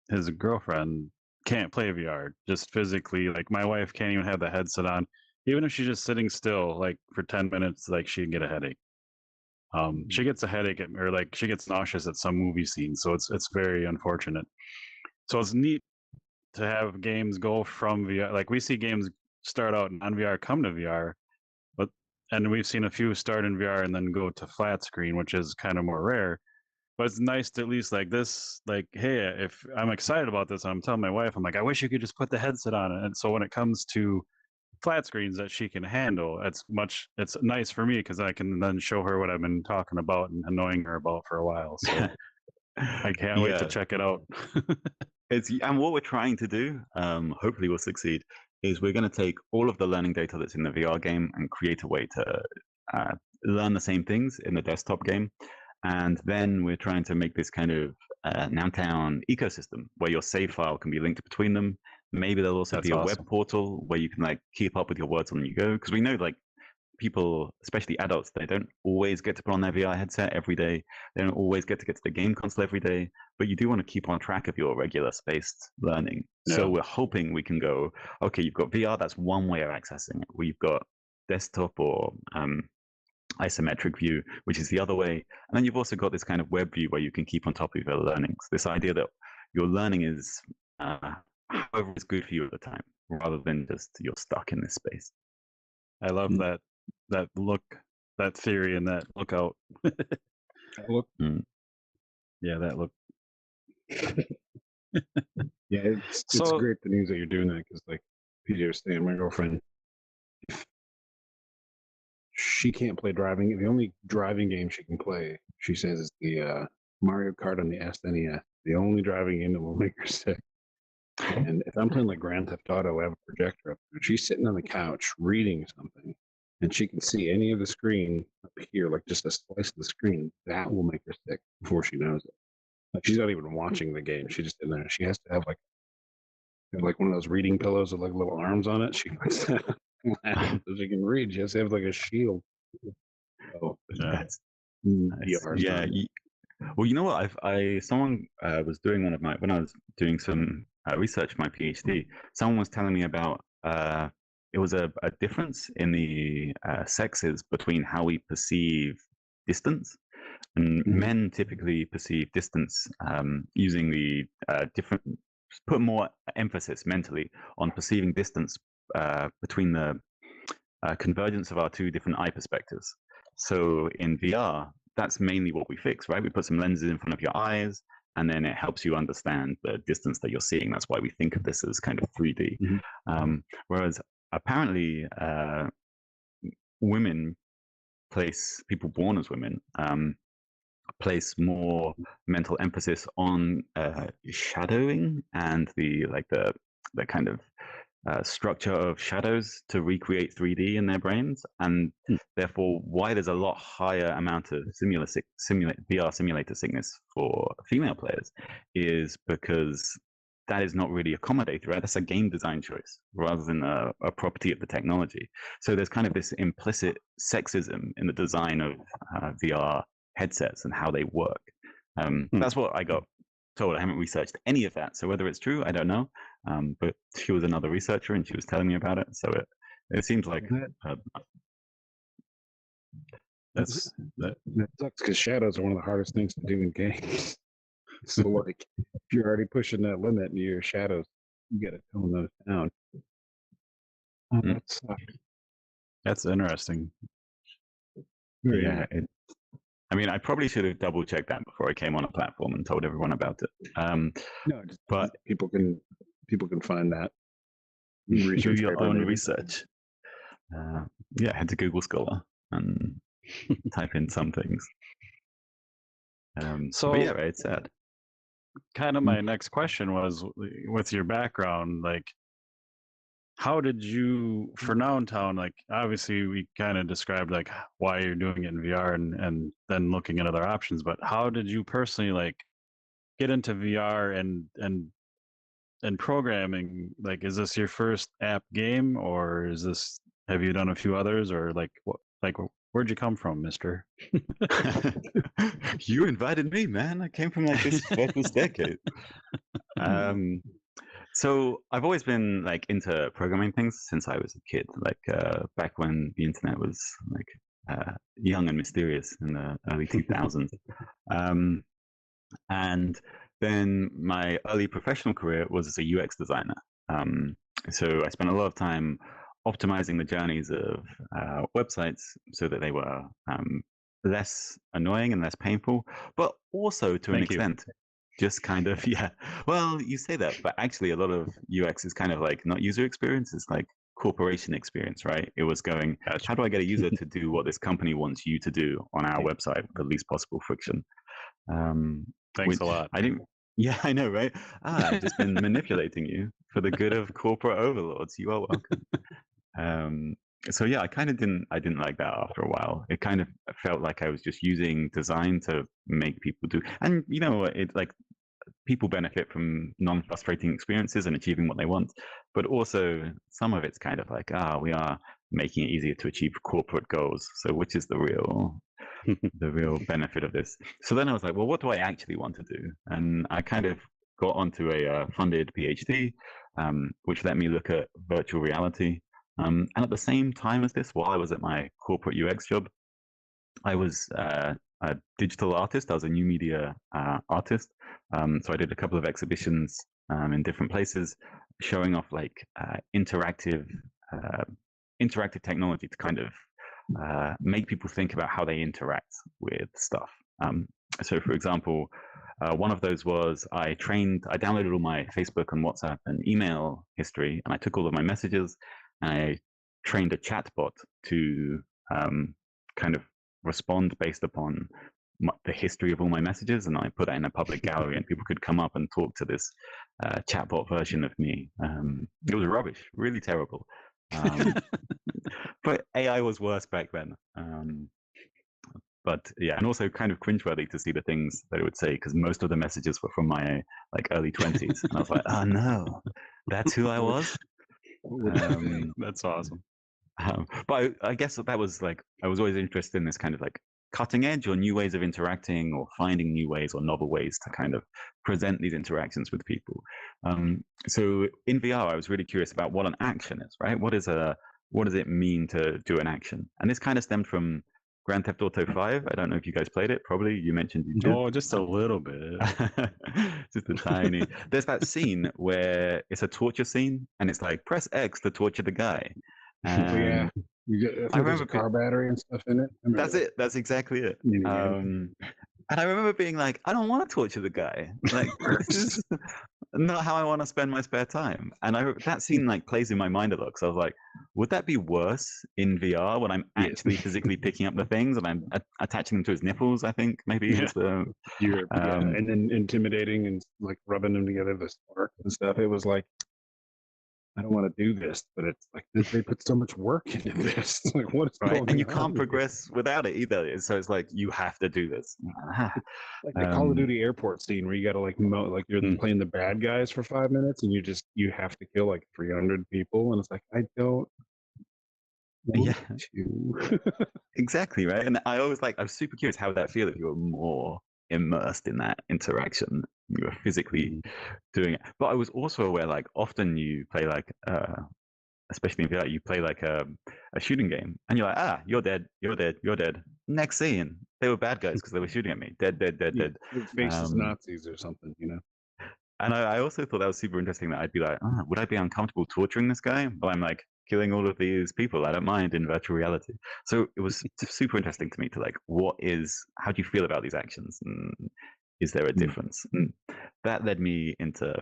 his girlfriend, can't play VR just physically. Like my wife can't even have the headset on. Even if she's just sitting still, like for 10 minutes, like she'd get a headache. She gets a headache or like she gets nauseous at some movie scene. So it's very unfortunate. So it's neat to have games go from VR. Like we see games start out on VR, come to VR, but and we've seen a few start in VR and then go to flat screen, which is kind of more rare. But it's nice to at least like this, like, hey, if I'm excited about this, I'm telling my wife, I'm like, I wish you could just put the headset on it. And so when it comes to flat screens that she can handle, it's nice for me because I can then show her what I've been talking about and annoying her about for a while. So I can't wait to check it out.
And what we're trying to do, hopefully we'll succeed, is we're going to take all of the learning data that's in the VR game and create a way to learn the same things in the desktop game. And then we're trying to make this kind of Noun Town ecosystem where your save file can be linked between them. Maybe there'll also be a web portal where you can like keep up with your words on you go. Because we know like people, especially adults, they don't always get to put on their VR headset every day. They don't always get to the game console every day. But you do want to keep on track of your regular spaced learning. Yeah. So we're hoping we can go, okay, you've got VR, that's one way of accessing it. We've got desktop or isometric view, which is the other way. And then you've also got this kind of web view where you can keep on top of your learnings. This idea that your learning is however is good for you at the time, rather than just you're stuck in this space.
I love that look, that theory, and that lookout.
Look.
Yeah, that look.
Yeah, it's great the news that you're doing that because like PJ was saying, my girlfriend, she can't play driving. The only driving game she can play, she says, is the Mario Kart on the SNES. The only driving game that will make her sick. And if I'm playing like Grand Theft Auto, I have a projector up there. She's sitting on the couch reading something, and she can see any of the screen up here, like just a slice of the screen. That will make her sick before she knows it. Like she's not even watching the game. She's just in there. She has to have like one of those reading pillows with like little arms on it. She puts that so she can read. She has to have like a shield. Oh,
that's yeah. Well, you know what? Someone was doing when I was doing some research for my PhD. Someone was telling me about it was a difference in the sexes between how we perceive distance. And men typically perceive distance using the put more emphasis mentally on perceiving distance between the convergence of our two different eye perspectives. So in VR, that's mainly what we fix, right? We put some lenses in front of your eyes, and then it helps you understand the distance that you're seeing. That's why we think of this as kind of 3D. Whereas apparently people born as women, place more mental emphasis on shadowing and the kind of structure of shadows to recreate 3D in their brains, and therefore why there's a lot higher amount of VR simulator sickness for female players is because that is not really accommodated, right? That's a game design choice rather than a property of the technology. So there's kind of this implicit sexism in the design of VR headsets and how they work. That's what I got told. I haven't researched any of that, so whether it's true, I don't know. But she was another researcher, and she was telling me about it. So it seems like
that sucks because shadows are one of the hardest things to do in games. So like, if you're already pushing that limit in your shadows, you got to tone those down. That sucks.
That's interesting.
Yeah. I mean, I probably should have double checked that before I came on a platform and told everyone about it.
No, but people can find that.
Research your own research. Head to Google Scholar and type in some things. But yeah, right, it's sad.
Kind of my next question was, with your background, like, how did you, for Noun Town, like, obviously we kind of described like why you're doing it in VR and then looking at other options, but how did you personally like get into VR and programming? Like, is this your first app game, or have you done a few others, or like what, like where'd you come from, mister?
You invited me, man. I came from like this decade. So I've always been like into programming things since I was a kid, like back when the internet was like young and mysterious in the early 2000s. And then my early professional career was as a UX designer. So I spent a lot of time optimizing the journeys of websites so that they were less annoying and less painful, but also to an
Thank you.
extent, just kind of, yeah. Well, you say that, but actually a lot of UX is kind of like not user experience, it's like corporation experience, right? It was going,
Gotcha.
how do I get a user to do what this company wants you to do on our website with the least possible friction?
Thanks
Which
a lot.
I didn't. Yeah, I know, right? I've just been manipulating you for the good of corporate overlords. You are welcome. So yeah, I didn't like that after a while. It kind of felt like I was just using design to make people do, and you know, it like people benefit from non-frustrating experiences and achieving what they want, but also some of it's kind of like, we are making it easier to achieve corporate goals. So which is the real benefit of this? So then I was like, well, what do I actually want to do? And I kind of got onto a funded PhD, which let me look at virtual reality. And at the same time as this, while I was at my corporate UX job, I was a digital artist. I was a new media artist. So I did a couple of exhibitions in different places, showing off like interactive technology to kind of make people think about how they interact with stuff. So, for example, one of those was I downloaded all my Facebook and WhatsApp and email history, and I took all of my messages, and I trained a chatbot to kind of respond based upon the history of all my messages, and I put that in a public gallery, and people could come up and talk to this chatbot version of me. It was rubbish, really terrible. But AI was worse back then. But yeah, and also kind of cringeworthy to see the things that it would say, because most of the messages were from my like early 20s, and I was like, oh no, that's who I was.
That's awesome.
But I guess that was like, I was always interested in this kind of like cutting edge or new ways of interacting or finding new ways or novel ways to kind of present these interactions with people. So in VR, I was really curious about what an action is, right? What does it mean to do an action? And this kind of stemmed from Grand Theft Auto 5. I don't know if you guys played it. Probably you mentioned you did.
No, just a little bit.
Just a tiny. There's that scene where it's a torture scene, and it's like press X to torture the guy.
Yeah, I remember there's a car battery and stuff in it.
That's it. That's exactly it. And I remember being like, I don't want to torture the guy. Like, this is not how I want to spend my spare time. And that scene like plays in my mind a lot. So I was like, would that be worse in VR when I'm actually physically picking up the things and I'm attaching them to his nipples? I think maybe.
Yeah. And then intimidating and like rubbing them together, the spark and stuff. It was like, I don't want to do this, but it's like they put so much work into this. It's like, what is going on?
And you can't progress without it either. So it's like you have to do this.
Like the Call of Duty airport scene where you got to like you're playing the bad guys for 5 minutes and you have to kill like 300 people, and it's like I don't.
Exactly, right. And I was super curious how would that feel if you were more immersed in that interaction, you were physically doing it. But I was also aware like often you play like especially in VR, you play like a shooting game and you're like, you're dead, next scene they were bad guys because they were shooting at me, dead.
Faces Nazis or something, you know.
And I also thought that was super interesting, that I'd be like, would I be uncomfortable torturing this guy? But I'm like killing all of these people. I don't mind in virtual reality. So it was super interesting to me to like, how do you feel about these actions? And is there a difference? And that led me into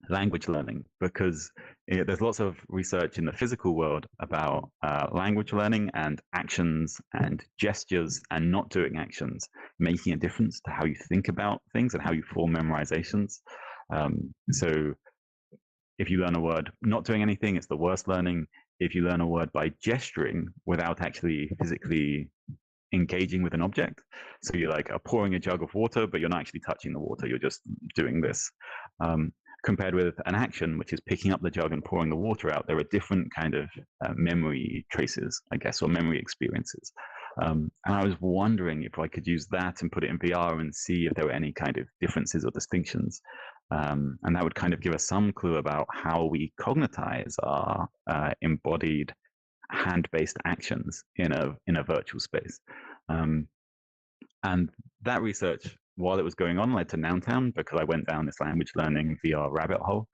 language learning, because there's lots of research in the physical world about language learning and actions and gestures and not doing actions making a difference to how you think about things and how you form memorizations. So if you learn a word not doing anything, it's the worst learning. If you learn a word by gesturing without actually physically engaging with an object, so you're like pouring a jug of water, but you're not actually touching the water, you're just doing this. Compared with an action, which is picking up the jug and pouring the water out, there are different kind of memory traces, I guess, or memory experiences. And I was wondering if I could use that and put it in VR and see if there were any kind of differences or distinctions. And that would kind of give us some clue about how we cognitize our embodied hand-based actions in a virtual space. And that research, while it was going on, led to Noun Town, because I went down this language learning VR rabbit hole.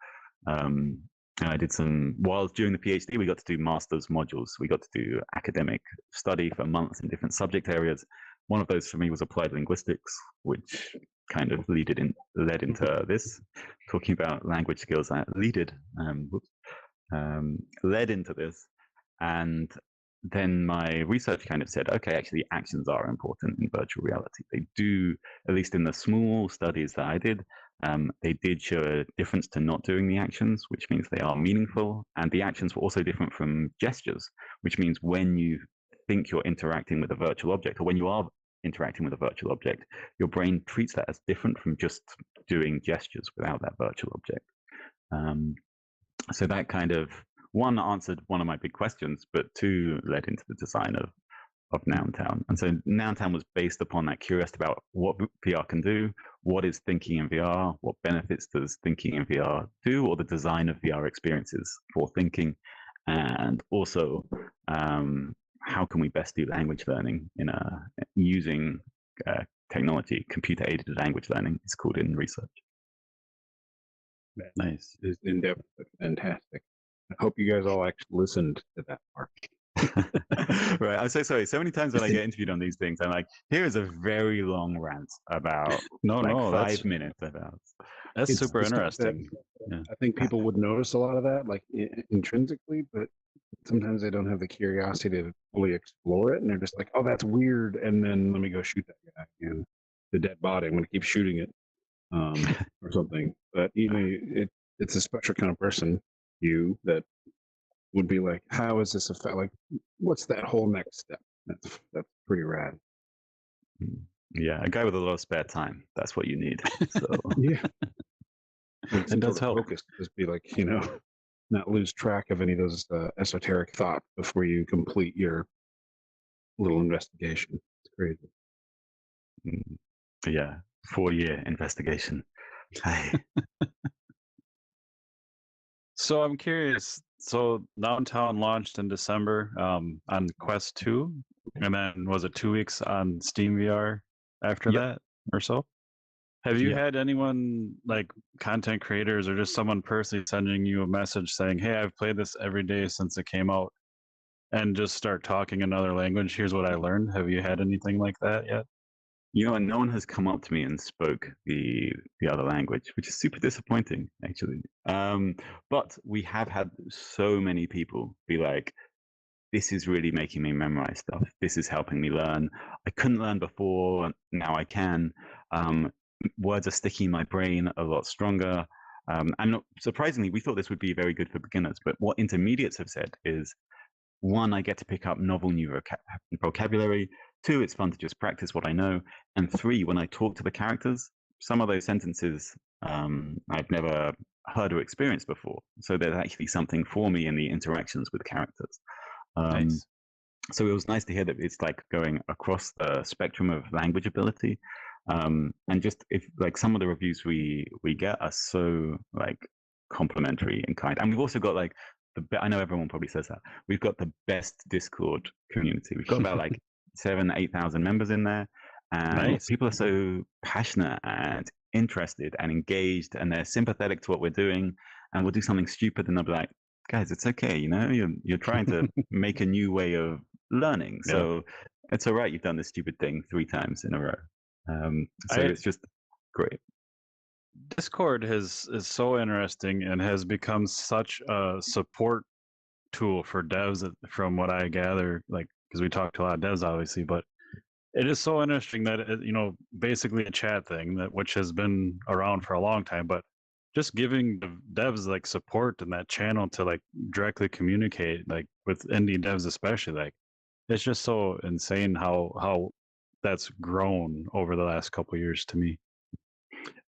And I did while during the PhD, we got to do master's modules. We got to do academic study for months in different subject areas. One of those for me was applied linguistics, which kind of led into this, talking about language skills. Led into this. And then my research kind of said, okay, actually, actions are important in virtual reality. They do, at least in the small studies that I did, they did show a difference to not doing the actions, which means they are meaningful. And the actions were also different from gestures, which means when you think you're interacting with a virtual object, or when you are interacting with a virtual object, your brain treats that as different from just doing gestures without that virtual object. So that kind of, one, answered one of my big questions, but two, led into the design of Noun Town. And so Noun Town was based upon that curiosity about what VR can do, what is thinking in VR, what benefits does thinking in VR do, or the design of VR experiences for thinking, and also how can we best do language learning using technology. Computer-aided language learning is called in research.
Nice.
It's in depth, but fantastic. I hope you guys all actually listened to that part.
Right. I'm so sorry. So many times when I get interviewed on these things, I'm like, here is a very long rant about
No,
5 minutes about.
That's
It's
super
the stuff that
interesting. Yeah.
I think people would notice a lot of that, like intrinsically, but sometimes they don't have the curiosity to fully explore it, and they're just like, "Oh, that's weird," and then let me go shoot that guy. And the dead body, I'm going to keep shooting it, or something. But it's a special kind of person, you, that would be like, "How is this affect? Like, what's that whole next step?" That's pretty rad.
Yeah, a guy with a lot of spare time. That's what you need. So
Yeah,
It does help.
Focus, just be like, not lose track of any of those esoteric thoughts before you complete your little investigation. It's crazy.
Yeah, 4-year investigation.
So I'm curious. So Noun Town launched in December on Quest 2, and then was it 2 weeks on Steam VR after
Yep.
that or so? Have you
Yeah.
had anyone like content creators or just someone personally sending you a message saying, "Hey, I've played this every day since it came out," and just start talking another language? Here's what I learned. Have you had anything like that yet?
And no one has come up to me and spoke the other language, which is super disappointing, actually. But we have had so many people be like, this is really making me memorize stuff. This is helping me learn. I couldn't learn before, now I can. Words are sticking in my brain a lot stronger. And surprisingly, we thought this would be very good for beginners, but what intermediates have said is, one, I get to pick up novel new vocabulary. 2, it's fun to just practice what I know. And 3, when I talk to the characters, some of those sentences I've never heard or experienced before. So there's actually something for me in the interactions with characters.
Nice.
So it was nice to hear that it's like going across the spectrum of language ability. And just if like some of the reviews we get are so like complimentary and kind. And we've also got like I know everyone probably says that. We've got the best Discord community. We've got about like 7,000-8,000 members in there. And
Nice.
people are so passionate and interested and engaged, and they're sympathetic to what we're doing. And we'll do something stupid and they'll be like, guys, it's okay. You're trying to make a new way of learning. So it's all right. You've done this stupid thing 3 times in a row. So it's just great.
Discord is so interesting and has become such a support tool for devs, from what I gather, like, because we talked to a lot of devs obviously, but it is so interesting that it, basically a chat thing which has been around for a long time, but just giving the devs like support in that channel to like directly communicate, like with indie devs especially, like it's just so insane how that's grown over the last couple of years to me.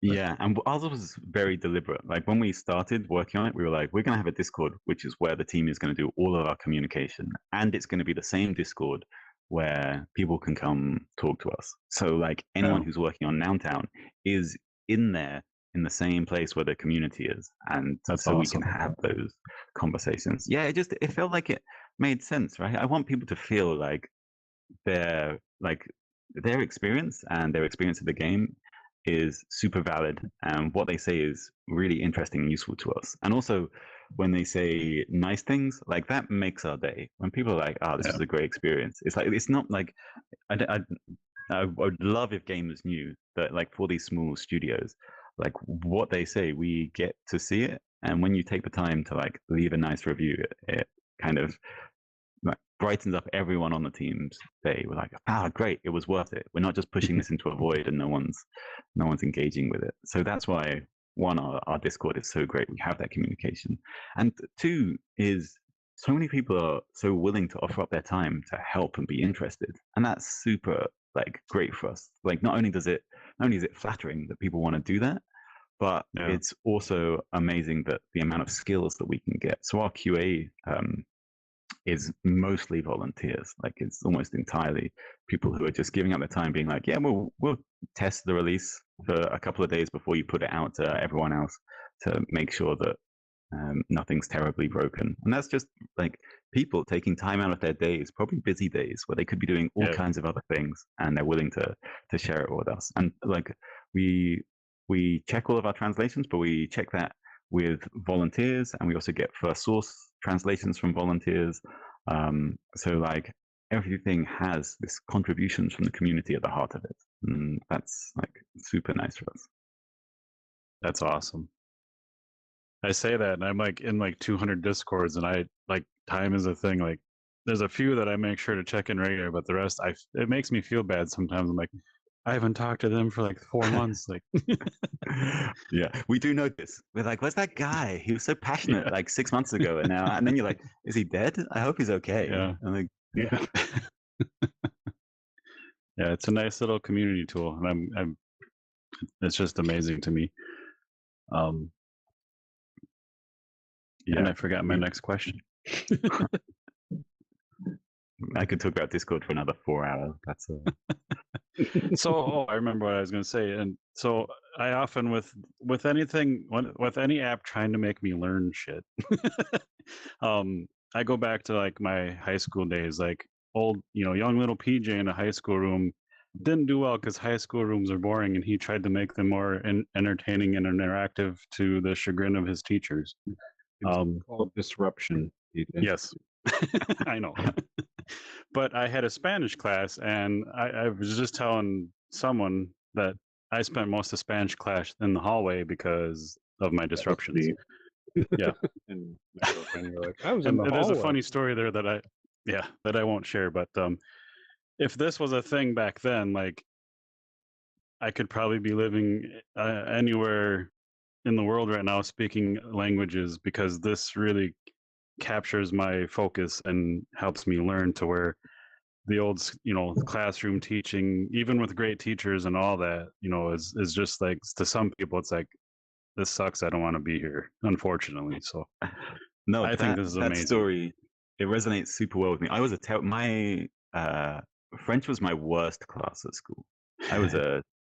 Yeah, and ours was very deliberate. Like when we started working on it, we were like, we're going to have a Discord, which is where the team is going to do all of our communication. And it's going to be the same Discord where people can come talk to us. So like anyone who's working on Noun Town is in there in the same place where the community is. And
That's
so
awesome.
we can have those conversations. Yeah, it felt like it made sense, right? I want people to feel like their experience and their experience of the game is super valid, and what they say is really interesting and useful to us. And also, when they say nice things, like that makes our day. When people are like, "Oh, this was a great experience," it's like it's not like I would love if gamers knew that, like, for these small studios, like what they say, we get to see it, and when you take the time to like leave a nice review, it kind of like brightens up everyone on the team's day. We're like, ah, great, it was worth it. We're not just pushing this into a void and no one's engaging with it. So that's why one, our Discord is so great. We have that communication, and two is so many people are so willing to offer up their time to help and be interested, and that's super like great for us. Like not only is it flattering that people want to do that, but it's also amazing that the amount of skills that we can get. So our QA is mostly volunteers. Like it's almost entirely people who are just giving up their time, being like, "Yeah, we'll test the release for a couple of days before you put it out to everyone else to make sure that nothing's terribly broken." And that's just like people taking time out of their days, probably busy days, where they could be doing all kinds of other things, and they're willing to share it with us. And like we check all of our translations, but we check that with volunteers, and we also get first source translations from volunteers. So like everything has this contributions from the community at the heart of it, and that's like super nice for us.
That's awesome. I say that, and I'm like in like 200 discords, and I like time is a thing. Like there's a few that I make sure to check in regular, but the rest it makes me feel bad sometimes. I'm like, I haven't talked to them for like 4 months. Like,
yeah, we do notice. We're like, where's that guy? He was so passionate like 6 months ago, and then you're like, is he dead? I hope he's okay.
Yeah.
I'm like,
Yeah.
Yeah, it's a nice little community tool, and I'm it's just amazing to me. And I forgot my next question.
I could talk about Discord for another 4 hours. That's
So I remember what I was going to say, and so I often with anything with any app trying to make me learn shit, I go back to like my high school days, like old young little PJ in a high school room didn't do well because high school rooms are boring, and he tried to make them more entertaining and interactive to the chagrin of his teachers.
It's called disruption.
Yes, I know. But I had a Spanish class, and I was just telling someone that I spent most of Spanish class in the hallway because of my disruptions. Yeah.
And my girlfriend were like, I was in
And
the
there's a
hallway.
funny story there that I won't share. But if this was a thing back then, like I could probably be living anywhere in the world right now speaking languages, because this really captures my focus and helps me learn to where the old classroom teaching, even with great teachers and all that, is just like, to some people it's like, this sucks, I don't want to be here, unfortunately. So
no,
I think this is amazing.
That story, it resonates super well with me. I was my French was my worst class at school. I was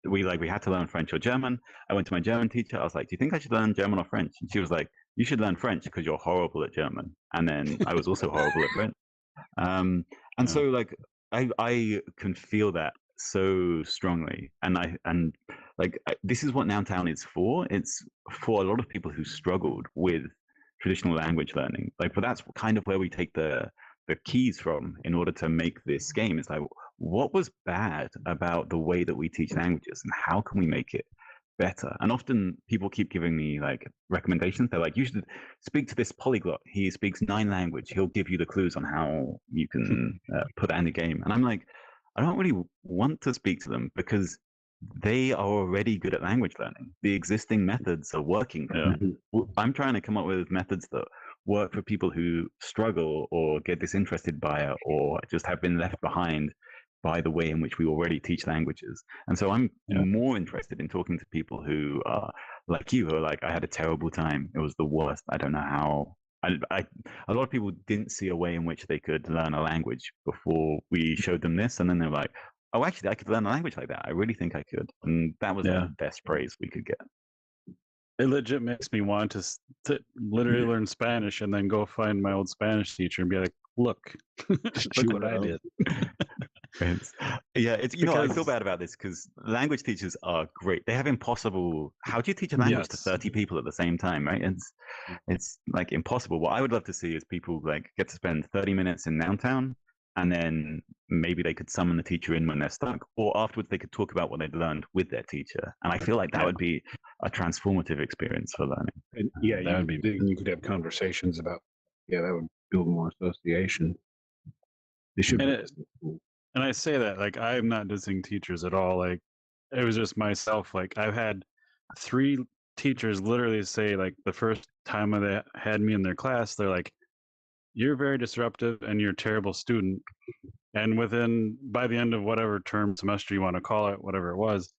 we had to learn French or German. I went to my German teacher. I was like, do you think I should learn German or French? And she was like, you should learn French because you're horrible at German. And then I was also horrible at French. And so like I can feel that so strongly, and this is what Noun Town is for. It's for a lot of people who struggled with traditional language learning. Like, but that's kind of where we take the keys from in order to make this game. It's like, what was bad about the way that we teach languages, and how can we make it better? And often people keep giving me like recommendations. They're like, you should speak to this polyglot. He speaks 9 languages. He'll give you the clues on how you can put that in the game. And I'm like, I don't really want to speak to them because they are already good at language learning. The existing methods are working. I'm trying to come up with methods that work for people who struggle or get disinterested by it, or just have been left behind by the way in which we already teach languages. And so I'm more interested in talking to people who are like you, who are like, I had a terrible time. It was the worst. I don't know how. A lot of people didn't see a way in which they could learn a language before we showed them this. And then they're like, oh, actually, I could learn a language like that. I really think I could. And that was the best praise we could get.
It legit makes me want to literally learn Spanish and then go find my old Spanish teacher and be like, look, look what I did.
Yeah, it's I feel
Because
bad about this because language teachers are great. They have impossible. How do you teach a language to
yes,
30 people at the same time, right? It's like impossible. What I would love to see is people like get to spend 30 minutes in Noun Town, and then maybe they could summon the teacher in when they're stuck, or afterwards they could talk about what they'd learned with their teacher. And I feel like that
Yeah.
would be a transformative experience for learning.
And yeah,
that would be.
you could have conversations about. Yeah, that would build more association. They should.
And
be
it, and I say that like I'm not dissing teachers at all. Like it was just myself. Like I've had 3 teachers literally say like the first time they had me in their class, they're like, "You're very disruptive and you're a terrible student." And by the end of whatever term semester you want to call it, whatever it was,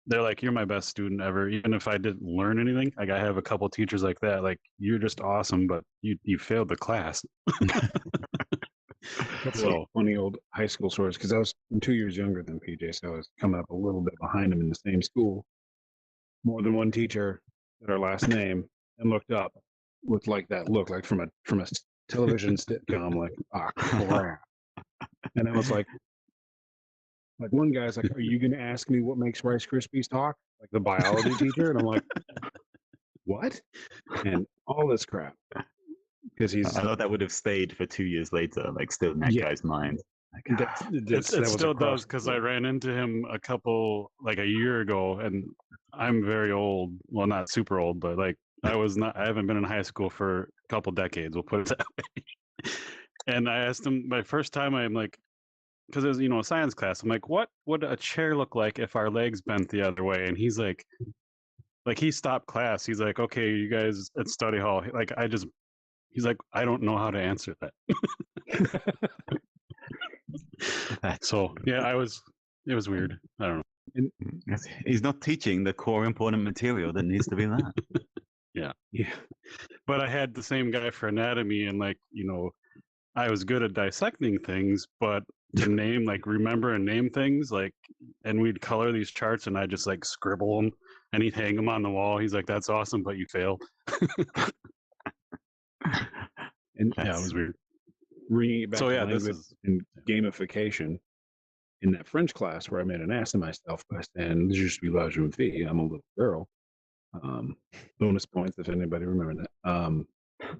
they're like, "You're my best student ever." Even if I didn't learn anything, like I have a couple teachers like that. Like you're just awesome, but you failed the class.
That's
So
like funny old high school stories because I'm 2 years younger than PJ, so I was coming up a little bit behind him in the same school. More than one teacher at our last name and looked like that look like from a television sitcom, like crap. And I was like one guy's like, "Are you going to ask me what makes Rice Krispies talk?" Like the biology teacher, and I'm like, "What?" And all this crap because he's
I thought that would have stayed for 2 years later, like still in that guy's mind. Like,
it still does because I ran into him like a year ago, and I'm very old. Well, not super old, but like I haven't been in high school for a couple decades. We'll put it that way. And I asked him my first time. I'm like, because it was a science class. I'm like, what would a chair look like if our legs bent the other way? And he's like he stopped class. He's like, okay, you guys at study hall. Like he's like, I don't know how to answer that. So yeah, it was weird. I don't know.
and
he's not teaching the core important material that needs to be learned.
yeah.
But I had the same guy for anatomy, and I was good at dissecting things, but to remember and name things, and we'd color these charts, and I just scribble them, and he'd hang them on the wall. He's like, "That's awesome, but you failed."
And
yeah, it was weird.
Bringing it back
So
to
yeah,
language and gamification. In that French class where I made an ass of myself by saying, "Je suis la jeune fille," I'm a little girl. Bonus points if anybody remember that.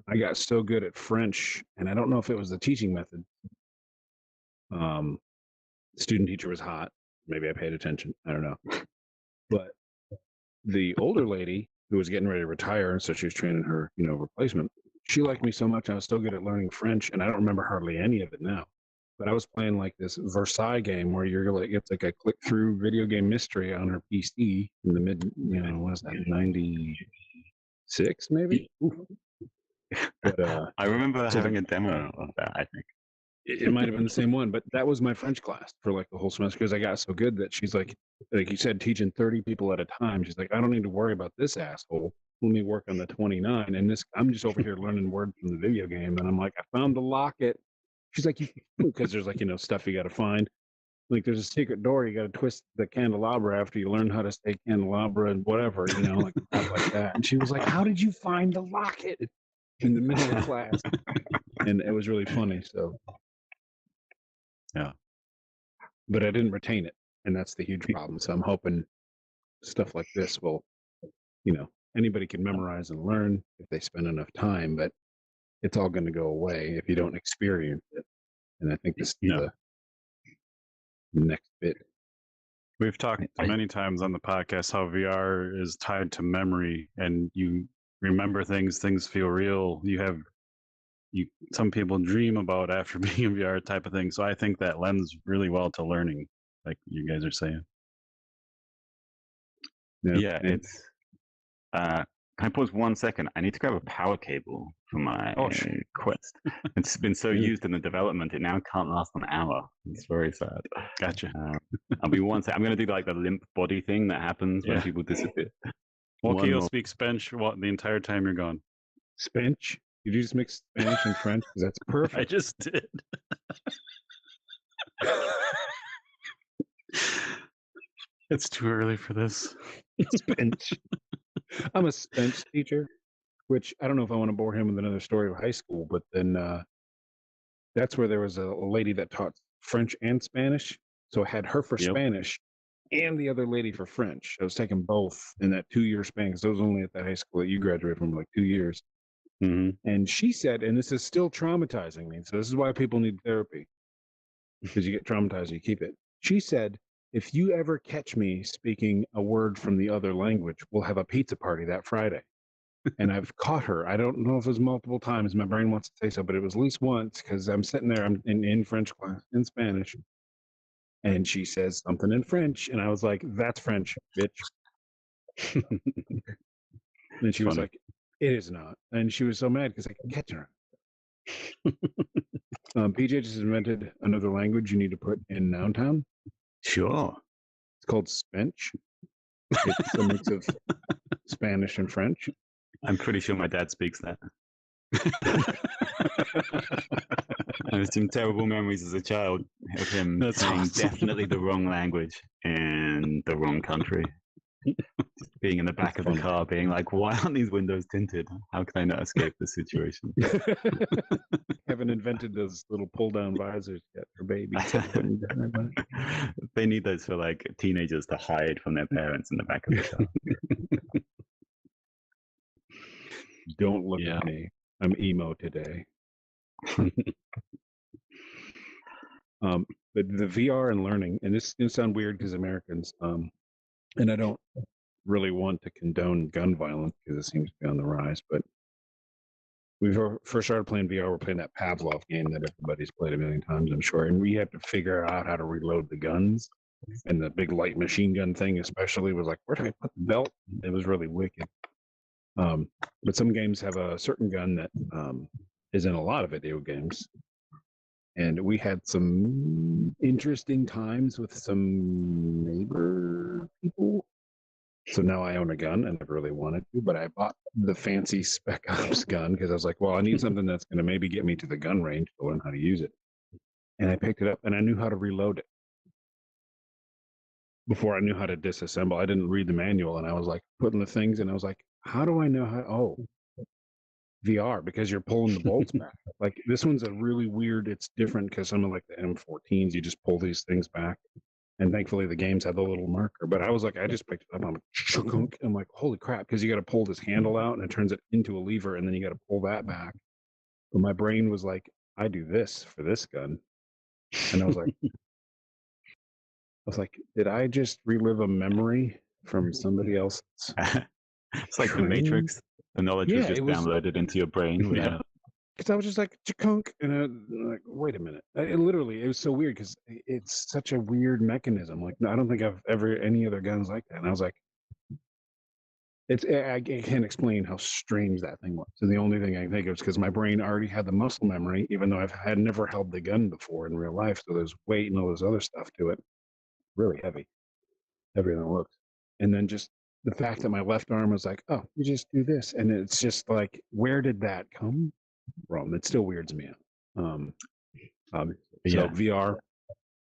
I got so good at French, and I don't know if it was the teaching method. The student teacher was hot. Maybe I paid attention. I don't know. But the older lady who was getting ready to retire, and so she was training her, replacement. She liked me so much. I was so good at learning French, and I don't remember hardly any of it now. But I was playing like this Versailles game where it's like a click through video game mystery on her PC in the mid, what is that, 96 maybe? But
I remember having a demo of that, I think.
It might have been the same one, but that was my French class for like the whole semester because I got so good that she's like you said, teaching 30 people at a time. She's like, I don't need to worry about this asshole. Let me work on the 29. And I'm just over here learning words from the video game. And I'm like, I found the locket. She's like, because there's stuff you got to find. Like there's a secret door. You got to twist the candelabra after you learn how to say candelabra and whatever, like crap like that. And she was like, how did you find the locket in the middle of class? And it was really funny. So,
yeah.
But I didn't retain it. And that's the huge problem. So I'm hoping stuff like this will, anybody can memorize and learn if they spend enough time, but it's all going to go away if you don't experience it. And I think this is the next bit.
We've talked many times on the podcast how VR is tied to memory, and you remember things feel real. Some people dream about after being in VR type of thing. So I think that lends really well to learning, like you guys are saying.
Yeah, it's can I pause 1 second? I need to grab a power cable for my Quest. It's been so used in the development, it now can't last an hour. It's very sad.
Gotcha.
I'll be 1 second. I'm going to do like the limp body thing that happens when people disappear.
Okay, you'll speak Spanish the entire time you're gone.
Spanish? Did you just mix Spanish and French? Because that's perfect.
I just did. It's too early for this.
Spanish. I'm a Spanish teacher, which I don't know if I want to bore him with another story of high school, but then that's where there was a lady that taught French and Spanish. So I had her for
Yep.
Spanish and the other lady for French. I was taking both in that 2-year span because I was only at the high school that you graduated from, like 2 years.
Mm-hmm.
And she said, and this is still traumatizing me. So this is why people need therapy, because you get traumatized, you keep it. She said, if you ever catch me speaking a word from the other language, we'll have a pizza party that Friday. And I've caught her. I don't know if it was multiple times. My brain wants to say so, but it was at least once because I'm sitting there, I'm in French class, in Spanish. And she says something in French. And I was like, that's French, bitch. And she was
Funny.
like, it is not. And she was so mad because I kept catching her. PJ just invented another language you need to put in Noun Town.
Sure.
It's called Spench. It's a mix of Spanish and French.
I'm pretty sure my dad speaks that. I have some terrible memories as a child of him
That's
saying
awesome.
definitely the wrong language in the wrong country. Just being in the back of the car, being like, why aren't these windows tinted? How can I not escape this situation?
Haven't invented those little pull-down visors yet for babies.
They need those for like teenagers to hide from their parents in the back of the car.
Don't look at me. I'm emo today. But the VR and learning, and this is going to sound weird because Americans, and I don't really want to condone gun violence because it seems to be on the rise, but we first started playing VR, we're playing that Pavlov game that everybody's played a million times, I'm sure, and we had to figure out how to reload the guns. And the big light machine gun thing especially was like, where do I put the belt? It was really wicked. But some games have a certain gun that is in a lot of video games. And we had some interesting times with some neighbor people. So now I own a gun and I really wanted to, but I bought the fancy Spec Ops gun because I was like, well, I need something that's going to maybe get me to the gun range to learn how to use it. And I picked it up and I knew how to reload it before I knew how to disassemble. I didn't read the manual and I was like putting the things and I was like, how do I know how? Oh, VR, because you're pulling the bolts back. Like this one's a really weird, it's different because some of like the M14s, you just pull these things back. And thankfully the games had the little marker. But I was like, I just picked it up. I'm like, holy crap, because you got to pull this handle out and it turns it into a lever and then you got to pull that back. But my brain was like, I do this for this gun. And I was like, did I just relive a memory from somebody else?
It's like the Matrix. The knowledge was just downloaded into your brain.
Yeah. Because I was just like, chunk, and I'm like, wait a minute. It was so weird because it's such a weird mechanism. Like, I don't think I've ever any other guns like that. And I was like, I can't explain how strange that thing was. So the only thing I can think of is because my brain already had the muscle memory, even though had never held the gun before in real life. So there's weight and all this other stuff to it. Really heavy, heavier than it looks. And then just the fact that my left arm was like, oh, you just do this, and it's just like, where did that come from? It still weirds me out. So VR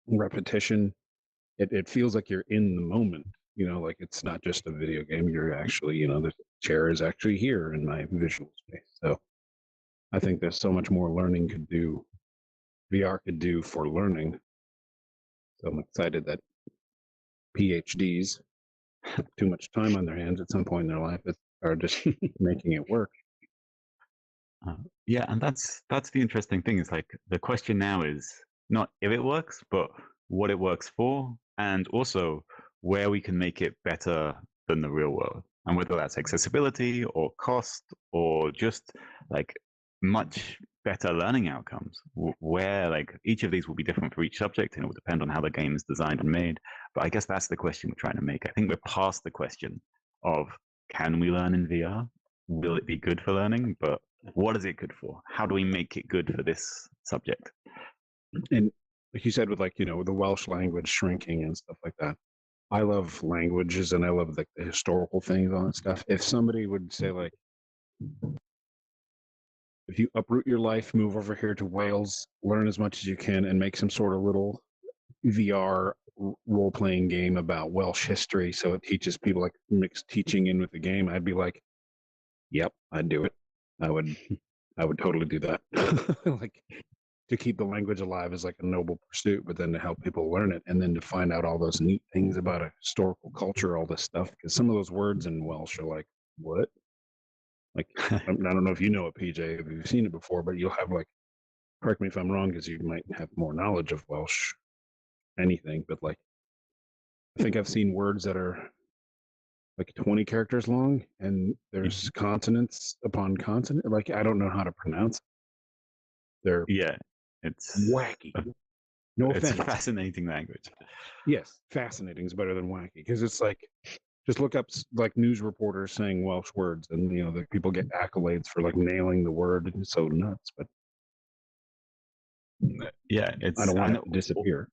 repetition, it feels like you're in the moment. Like it's not just a video game. You're actually, the chair is actually here in my visual space. So I think there's so much more learning VR could do for learning. So I'm excited that PhDs have too much time on their hands at some point in their life are just making it work.
Yeah, and that's the interesting thing. Is like the question now is not if it works, but what it works for, and also where we can make it better than the real world, and whether that's accessibility or cost or just like much better learning outcomes. Where like each of these will be different for each subject, and it will depend on how the game is designed and made. But I guess that's the question we're trying to make. I think we're past the question of can we learn in VR? Will it be good for learning? But what is it good for? How do we make it good for this subject?
And like you said, with like, the Welsh language shrinking and stuff like that. I love languages and I love the historical things on that stuff. If somebody would say like, if you uproot your life, move over here to Wales, learn as much as you can and make some sort of little VR role-playing game about Welsh history so it teaches people, like mixed teaching in with the game, I'd be like, yep, I'd do it. I would totally do that. Like, to keep the language alive is like a noble pursuit, but then to help people learn it and then to find out all those neat things about a historical culture, all this stuff, because some of those words in Welsh are like, what? Like, I don't know if you know it, PJ, if you've seen it before, but you'll have like, correct me if I'm wrong, because you might have more knowledge of Welsh, anything, but like, I think I've seen words that are like 20 characters long and there's consonants upon consonant. Like, I don't know how to pronounce it. They're
Yeah, it's
wacky. No
it's a
offense.
fascinating language.
Yes, fascinating is better than wacky because it's like just look up like news reporters saying Welsh words, and you know the people get accolades for like nailing the word. It's so nuts, but
Yeah,
I don't
I
want
know.
it to disappear.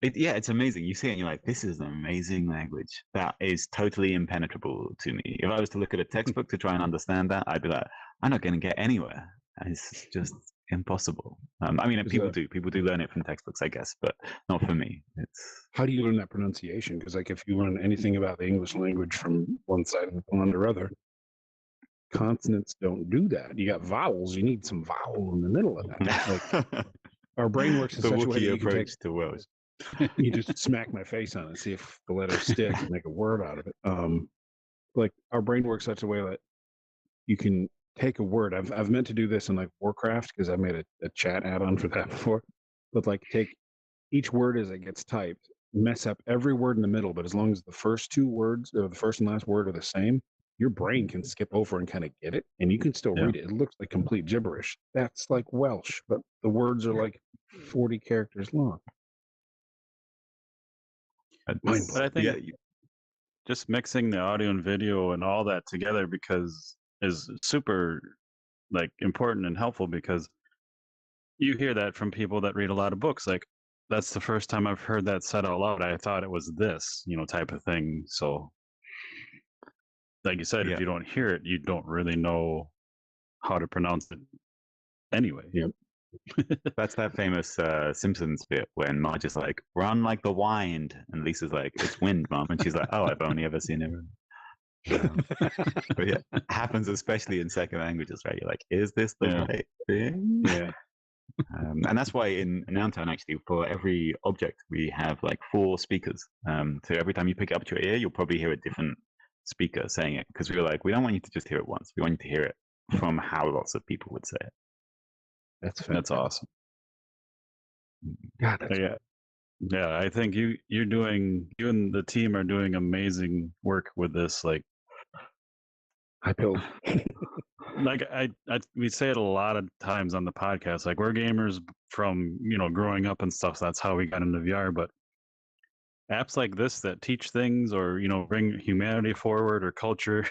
Yeah, it's amazing. You see it and you're like, this is an amazing language that is totally impenetrable to me. If I was to look at a textbook to try and understand that, I'd be like, I'm not going to get anywhere. It's just impossible. I mean, people do learn it from textbooks, I guess, but not for me.
How do you learn that pronunciation? Because like if you learn anything about the English language from one side of the pond or other, consonants don't do that. You got vowels. You need some vowel in the middle of that. Like our brain works in
the
such a way that
Wookiee
you can take
approach to Welsh.
you just smack my face on it, see if the letters stick, and make a word out of it. Like our brain works such a way that you can take a word. I've meant to do this in like Warcraft because I made a chat add-on for that before. But like take each word as it gets typed, mess up every word in the middle, but as long as the first two words or the first and last word are the same, your brain can skip over and kind of get it, and you can still read it. It looks like complete gibberish. That's like Welsh, but the words are like 40 characters long. Mind
But I
blowing.
think just mixing the audio and video and all that together because is super like important and helpful because you hear that from people that read a lot of books. Like that's the first time I've heard that said out loud. I thought it was this, type of thing. So like you said, if you don't hear it, you don't really know how to pronounce it anyway.
Yep.
That's that famous Simpsons bit when Marge is like, run like the wind. And Lisa's like, it's wind, Mom. And she's like, oh, I've only ever seen it. But yeah, it happens especially in second languages, right? You're like, is this the right thing?
Yeah.
And that's why in Noun Town, actually, for every object, we have like 4 speakers. So every time you pick it up to your ear, you'll probably hear a different speaker saying it because we were like, we don't want you to just hear it once. We want you to hear it from how lots of people would say it.
That's awesome.
God, that's
yeah. I think you and the team are doing amazing work with this. Like,
I feel
like we say it a lot of times on the podcast. Like we're gamers from growing up and stuff. So that's how we got into VR. But apps like this that teach things or bring humanity forward or culture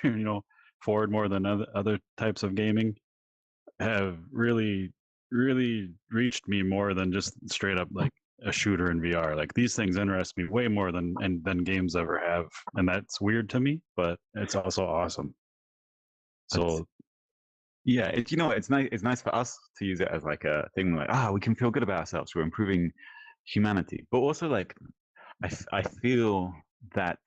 forward more than other types of gaming have really reached me more than just straight up like a shooter in VR. Like these things interest me way more than games ever have, and that's weird to me, but it's also awesome. So
yeah, it's nice. It's nice for us to use it as like a thing like, we can feel good about ourselves. We're improving humanity, but also like I feel that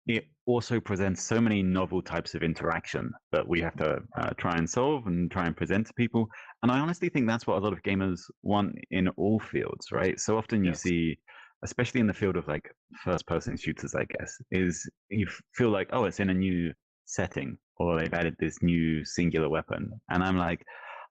it also presents so many novel types of interaction that we have to try and solve and try and present to people. And I honestly think that's what a lot of gamers want in all fields, right? So often you see, especially in the field of like first-person shooters, I guess, is you feel like, oh, it's in a new setting or they've added this new singular weapon. And I'm like,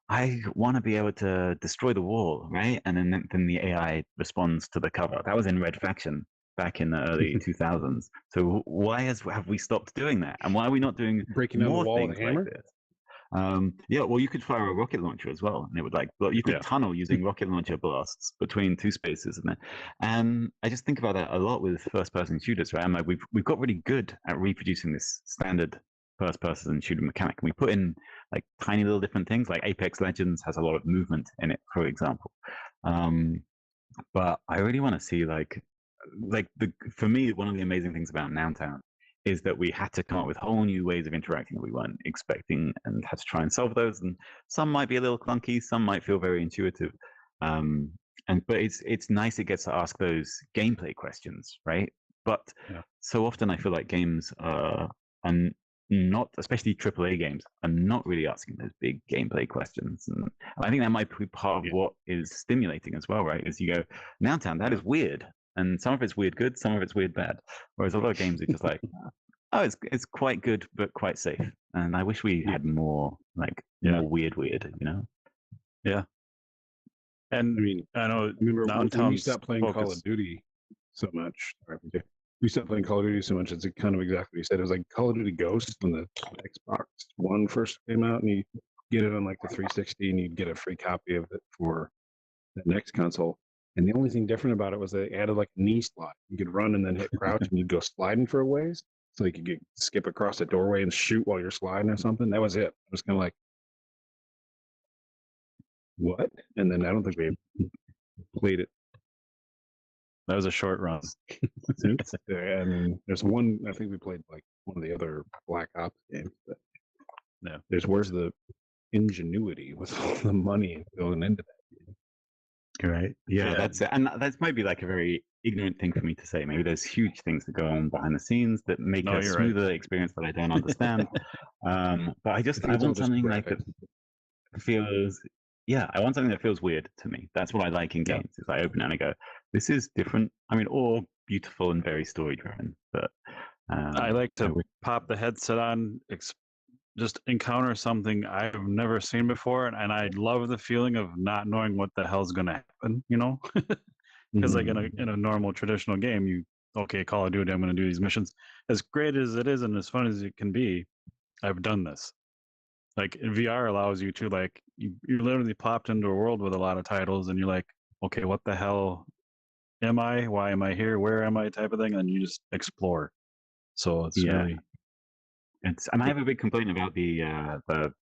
I want to be able to destroy the wall, right? And then the AI responds to the cover. That was in Red Faction back in the early 2000s. So why have we stopped doing that? And why are we not doing
breaking down
more
the wall
things
with a hammer?
like this? Yeah, well, you could fire a rocket launcher as well, and it would you could tunnel using rocket launcher blasts between 2 spaces, and I just think about that a lot with first-person shooters, right? I'm like, we've got really good at reproducing this standard first-person shooter mechanic. And we put in like tiny little different things, like Apex Legends has a lot of movement in it, for example. But I really want to see for me, one of the amazing things about Noun Town is that we had to come up with whole new ways of interacting that we weren't expecting and had to try and solve those. And some might be a little clunky, some might feel very intuitive. But it's nice it gets to ask those gameplay questions, right? But so often I feel like games are not, especially AAA games, are not really asking those big gameplay questions. And I think that might be part of what is stimulating as well, right? Is you go, Noun Town, that is weird. And some of it's weird good, some of it's weird bad. Whereas a lot of games are just like, oh, it's quite good, but quite safe. And I wish we had more more weird, you know?
Yeah. And
I mean,
I know
I remember
Noun
when we
Town's
stopped playing Call
focus.
of Duty so much. We stopped playing Call of Duty so much. It's kind of exactly what you said. It was like Call of Duty Ghosts when the Xbox One first came out, and you get it on like the 360, and you'd get a free copy of it for the next console. And the only thing different about it was they added like a knee slide. You could run and then hit crouch, and you'd go sliding for a ways. So you could skip across a doorway and shoot while you're sliding or something. That was it. It was kind of like, what? And then I don't think we played it.
That was a short run.
And there's one, I think we played like one of the other Black Ops games. But
Yeah.
where's the ingenuity with all the money going into that?
Right. Yeah, that's it. And that's maybe like a very ignorant thing for me to say. Maybe there's huge things that go on behind the scenes that make a smoother experience that I don't understand. But I want something like that feels, I want something that feels weird to me. That's what I like in games. Is I open it and I go, this is different. I mean, or beautiful and very story driven. But
I like to pop the headset on, just encounter something I've never seen before, and I love the feeling of not knowing what the hell's going to happen, you know? Because like in a normal traditional game, Call of Duty, I'm going to do these missions. As great as it is and as fun as it can be, I've done this. Like VR allows you to you're literally popped into a world with a lot of titles, and you're like, okay, what the hell am I? Why am I here? Where am I? Type of thing, and you just explore. So it's really.
And I have a big complaint about the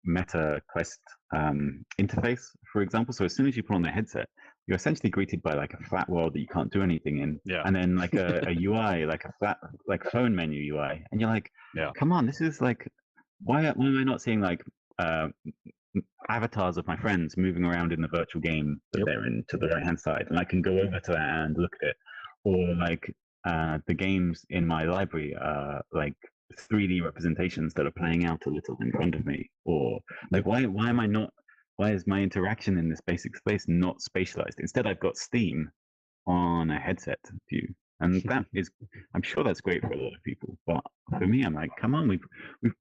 Meta Quest interface, for example. So as soon as you put on the headset, you're essentially greeted by like a flat world that you can't do anything in, and then like a UI, like a flat phone menu UI, and you're like, come on, this is like, why am I not seeing like avatars of my friends moving around in the virtual game that they're in to the right hand side, and I can go over to that and look at it, or like the games in my library are like 3D representations that are playing out a little in front of me, or like why is my interaction in this basic space not spatialized? Instead, I've got Steam on a headset view, and that is, I'm sure that's great for a lot of people, but for me, I'm like, come on, we've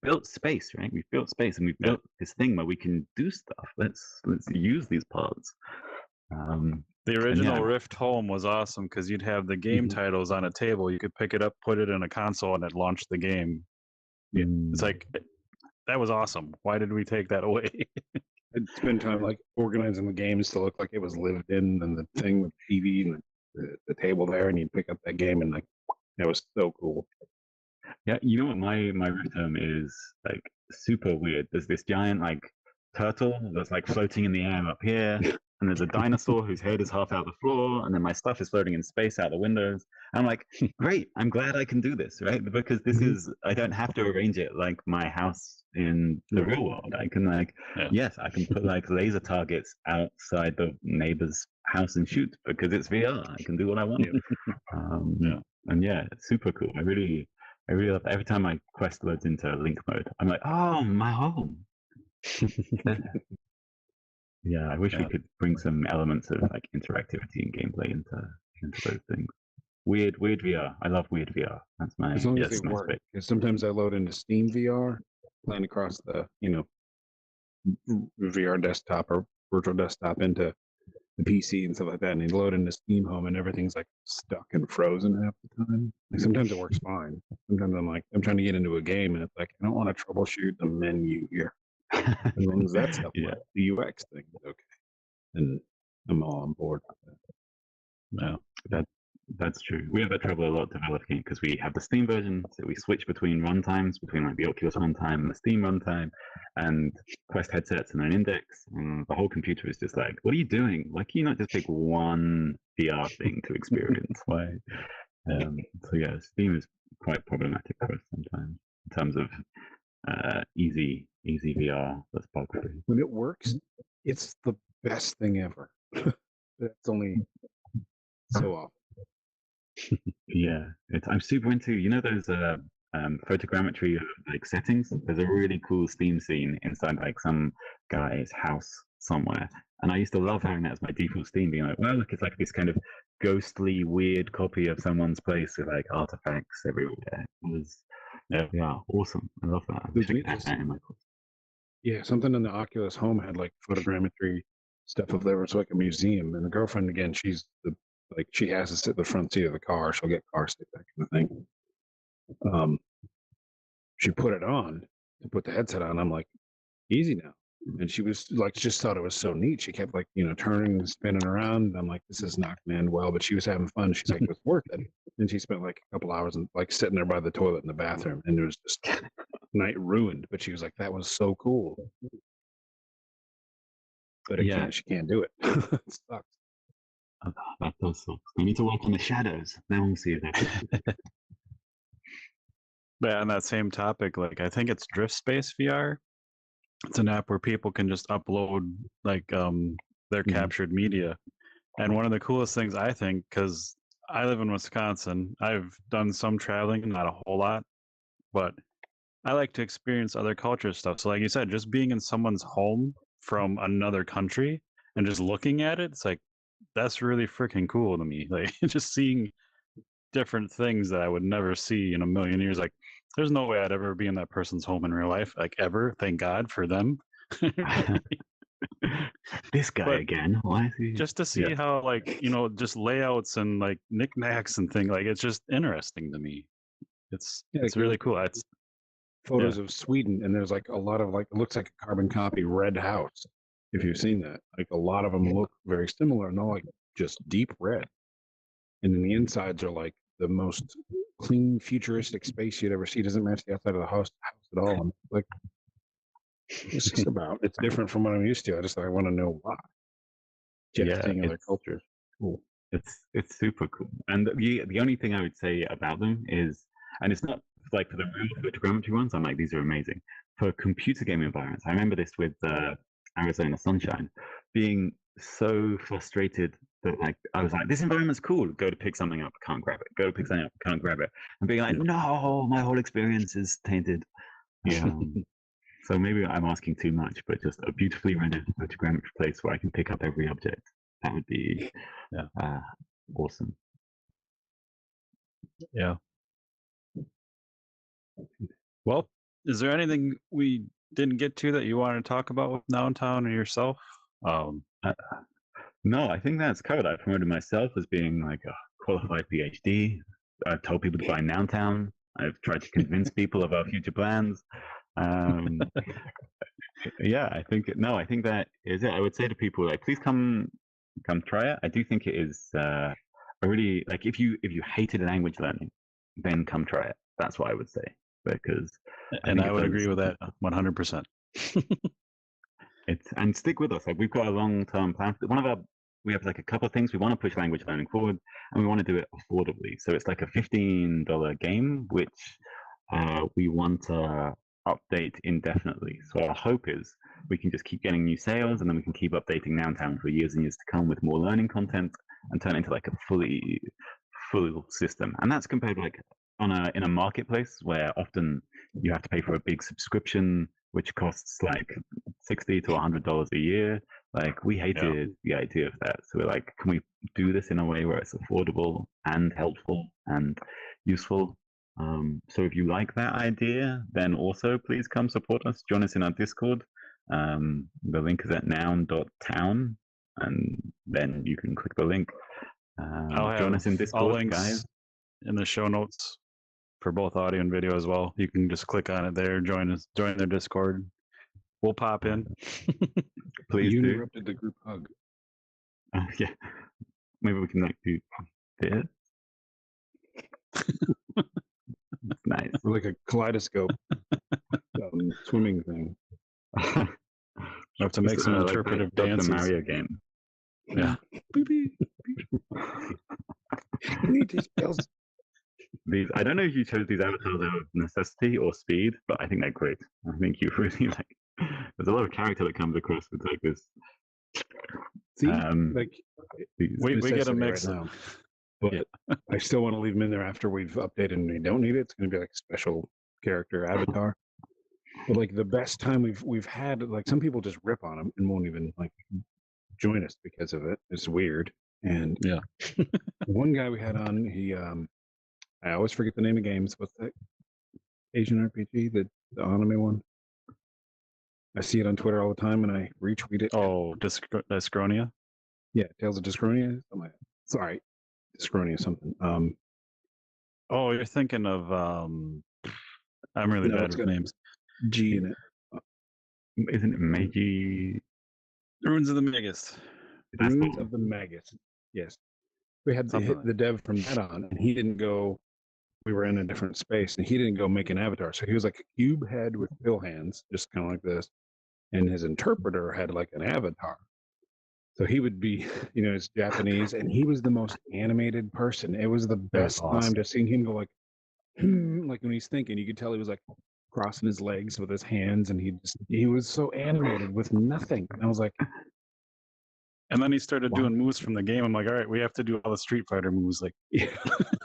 built space, right? We've built space, and we've built this thing where we can do stuff. Let's use these parts.
The original Rift Home was awesome because you'd have the game titles on a table. You could pick it up, put it in a console, and it launched the game. It's like, that was awesome. Why did we take that away?
I'd spend time like organizing the games to look like it was lived in, and the thing with the TV and the table there, and you'd pick up that game, and like, that was so cool.
Yeah, you know what my Rift Home is like super weird. There's this giant like turtle that's like floating in the air up here, and there's a dinosaur whose head is half out the floor, and then my stuff is floating in space out the windows. And I'm like, great, I'm glad I can do this, right? Because this is, I don't have to arrange it like my house in the real world. I can like, yes, I can put like laser targets outside the neighbor's house and shoot because it's VR. I can do what I want. And it's super cool. I really love it. Every time my Quest loads into Link mode, I'm like, oh, my home. Yeah, I wish we could bring some elements of like interactivity and gameplay into those things. Weird VR. I love weird VR. That's my,
as long as they work. Because sometimes I load into Steam VR, playing across the VR desktop or virtual desktop into the PC and stuff like that, and you load into Steam Home and everything's like stuck and frozen half the time. Like, sometimes it works fine. Sometimes I'm trying to get into a game and it's like, I don't want to troubleshoot the menu here. As long as that stuff works, the UX thing is okay, and I'm all on board with that.
No, that's true. We have that trouble a lot developing because we have the Steam version, so we switch between runtimes, between like the Oculus runtime and the Steam runtime, and Quest headsets and an index. And the whole computer is just like, what are you doing? Why can you not just pick one VR thing to experience? Why? So yeah, Steam is quite problematic for us sometimes in terms of easy VR that's bug free.
When it works, it's the best thing ever. That's only so often.
Yeah, I'm super into, those photogrammetry of like settings. There's a really cool Steam scene inside like some guy's house somewhere, and I used to love having that as my default Steam, being like, well, look, it's like this kind of ghostly, weird copy of someone's place with like artifacts everywhere. It was yeah, awesome. I love that. I wish I could have that in my course.
Yeah, something in the Oculus Home had like photogrammetry stuff if there was like a museum. And the girlfriend again, she's like she has to sit in the front seat of the car. She'll get car sick, that kind of thing. She put it on to put the headset on. I'm like, easy now. And she was like, just thought it was so neat. She kept like, turning and spinning around. I'm like, this is not going to end well, but she was having fun. She's like, it was worth it. And she spent like a couple hours and like sitting there by the toilet in the bathroom, and it was just night ruined. But she was like, that was so cool. But she can't do it. It sucks.
That does suck. We need to work on the shadows. Then we'll see that.
Yeah, on that same topic, like I think it's Drift Space VR. It's an app where people can just upload like their captured media. And one of the coolest things I think, because I live in Wisconsin, I've done some traveling, not a whole lot, but I like to experience other culture stuff. So like you said, just being in someone's home from another country and just looking at it, it's like, that's really freaking cool to me. Like just seeing different things that I would never see in a million years. Like there's no way I'd ever be in that person's home in real life, like ever. Thank God for them.
This guy again. Why is he?
Just to see how like, just layouts and like knickknacks and things, like it's just interesting to me. It's really cool. It's
photos of Sweden, and there's like a lot of like, it looks like a carbon copy red house. If you've seen that, like a lot of them look very similar, and they're like just deep red. And then the insides are like the most clean, futuristic space you'd ever see. It doesn't match the outside of the house at all. I'm like, it's just it's different from what I'm used to. I want to know why. Seeing other cultures. Cool.
It's super cool. And the only thing I would say about them is, and it's not like for the real photogrammetry ones, I'm like, these are amazing. For computer game environments, I remember this with Arizona Sunshine, being so frustrated that like I was like, this environment's cool. Go to pick something up, can't grab it. Go to pick something up, can't grab it. And being like, no, my whole experience is tainted. Yeah. So maybe I'm asking too much, but just a beautifully rendered photogrammetry place where I can pick up every object. That would be awesome.
Yeah. Well, is there anything we didn't get to that you want to talk about with Noun Town or yourself?
No, I think that's covered. I promoted myself as being like a qualified PhD. I've told people to buy Noun Town. I've tried to convince people of our future plans. Yeah, I think that is it. I would say to people like, please come try it. I do think it is a really, like, if you hated language learning, then come try it. That's what I would say, because
I would agree with that 100%.
And stick with us. Like, we've got a long-term plan. We have like a couple of things. We want to push language learning forward, and we want to do it affordably. So it's like a $15 game, which we want to update indefinitely. So our hope is we can just keep getting new sales, and then we can keep updating Noun Town for years and years to come with more learning content, and turn it into like a full system. And that's compared to like in a marketplace where often you have to pay for a big subscription, which costs like $60 to $100 a year. Like, we hated the idea of that. So we're like, can we do this in a way where it's affordable and helpful and useful? So if you like that idea, then also please come support us. Join us in our Discord. The link is at noun.town, and then you can click the link. Join us in Discord,
all links
guys.
In the show notes for both audio and video as well. You can just click on it there, join their Discord. We'll pop in.
Please
you
do.
interrupted the group hug.
Yeah. Maybe we can like do this. Nice.
Or like a kaleidoscope swimming thing.
I have to make some interpretive
like
dances.
The Mario game.
Yeah.
These, I don't know if you chose these avatars out of necessity or speed, but I think they're great. I think you really like. There's a lot of character that comes across with like this.
See, like
we get a mix.
Right now. but I still want to leave them in there after we've updated and we don't need it. It's going to be like a special character avatar. But like the best time we've had, like some people just rip on them and won't even like join us because of it. It's weird. And
Yeah.
one guy we had on, I always forget the name of games. What's that Asian RPG, the anime one? I see it on Twitter all the time, and I retweet it.
Oh, Dyschronia?
Yeah, Tales of Dyschronia. Sorry, Dyschronia something.
Oh, you're thinking of I'm really
No,
bad
it's
with
got
names.
G in it.
Isn't it Meiji?
Ruins of the Magus.
That's the
Ruins
one.
of the Magus. Yes, we had
Something like
the dev from that on, and he didn't go. We were in a different space, and he didn't go make an avatar. So he was like a cube head with pill hands, just kind of like this, and his interpreter had like an avatar. So he would be, it's Japanese, and he was the most animated person. It was the best time
awesome.
to see him go like, like when he's thinking, you could tell he was like crossing his legs with his hands, and he was so animated with nothing. And I was like,
And then he started
wow.
doing moves from the game. I'm like, all right, we have to do all the Street Fighter moves. Like,
Yeah,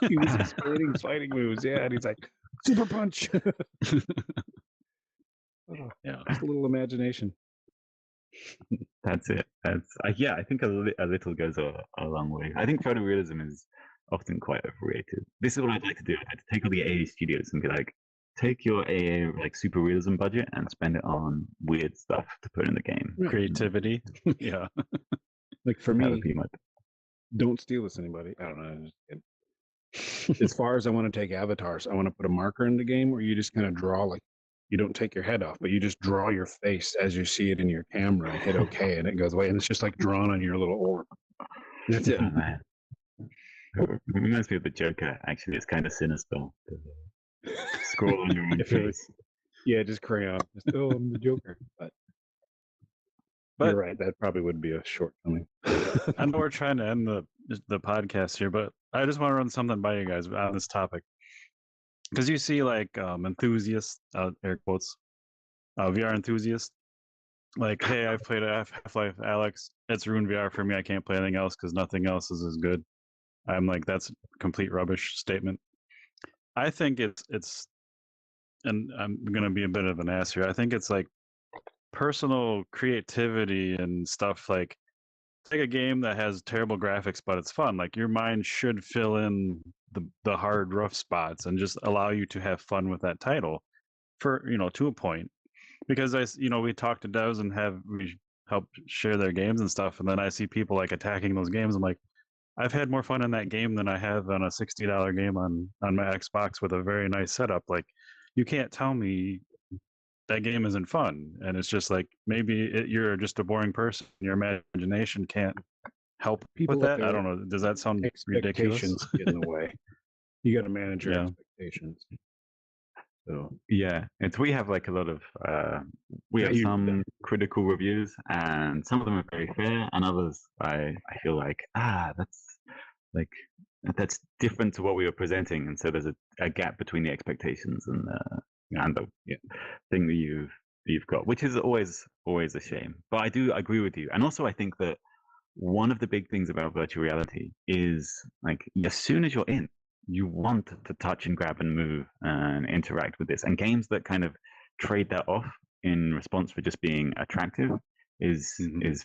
he was explaining fighting moves. Yeah, and he's like, super punch.
yeah.
Just a little imagination.
That's it. Yeah. I think a little goes a long way. I think photorealism is often quite overrated. This is what I'd like to do. I'd like to take all the AA studios and be like, take your AA like super realism budget and spend it on weird stuff to put in the game.
Creativity. Yeah.
Like for
That
me,
would be my
don't steal this, anybody. I don't know. As far as I want to take avatars, I want to put a marker in the game where you just kind of draw, like you don't take your head off, but you just draw your face as you see it in your camera and hit OK, and it goes away, and it's just like drawn on your little orb. That's it.
Oh, man. It reminds me of the Joker. Actually, it's kind of sinister. Scroll on your own face.
Yeah, just crayon. Oh, I'm the Joker. But you're right. That probably would be a shortcoming.
I know we're trying to end the podcast here, but I just want to run something by you guys on this topic. Because you see like enthusiasts, air quotes, VR enthusiasts, like, hey, I've played Half-Life Alex. It's ruined VR for me. I can't play anything else because nothing else is as good. I'm like, that's a complete rubbish statement. I think it's, and I'm going to be a bit of an ass here. I think it's like personal creativity and stuff. Like, take a game that has terrible graphics, but it's fun. Like, your mind should fill in the hard, rough spots and just allow you to have fun with that title for, to a point. Because we talk to devs and we help share their games and stuff. And then I see people like attacking those games. I'm like, I've had more fun in that game than I have on a $60 game on my Xbox with a very nice setup. Like, you can't tell me that game isn't fun. And it's just like, maybe you're just a boring person. Your imagination can't help
People
with that. I don't know. Does that sound ridiculous?
Expectations get in the way. You got to manage your expectations. So
yeah, we have like a lot of we have some critical reviews, and some of them are very fair, and others I feel like that's different to what we were presenting, and so there's a gap between the expectations and the thing that you've got, which is always a shame. But I do agree with you, and also I think that one of the big things about virtual reality is like as soon as you're in, you want to touch and grab and move and interact with this. And games that kind of trade that off in response for just being attractive is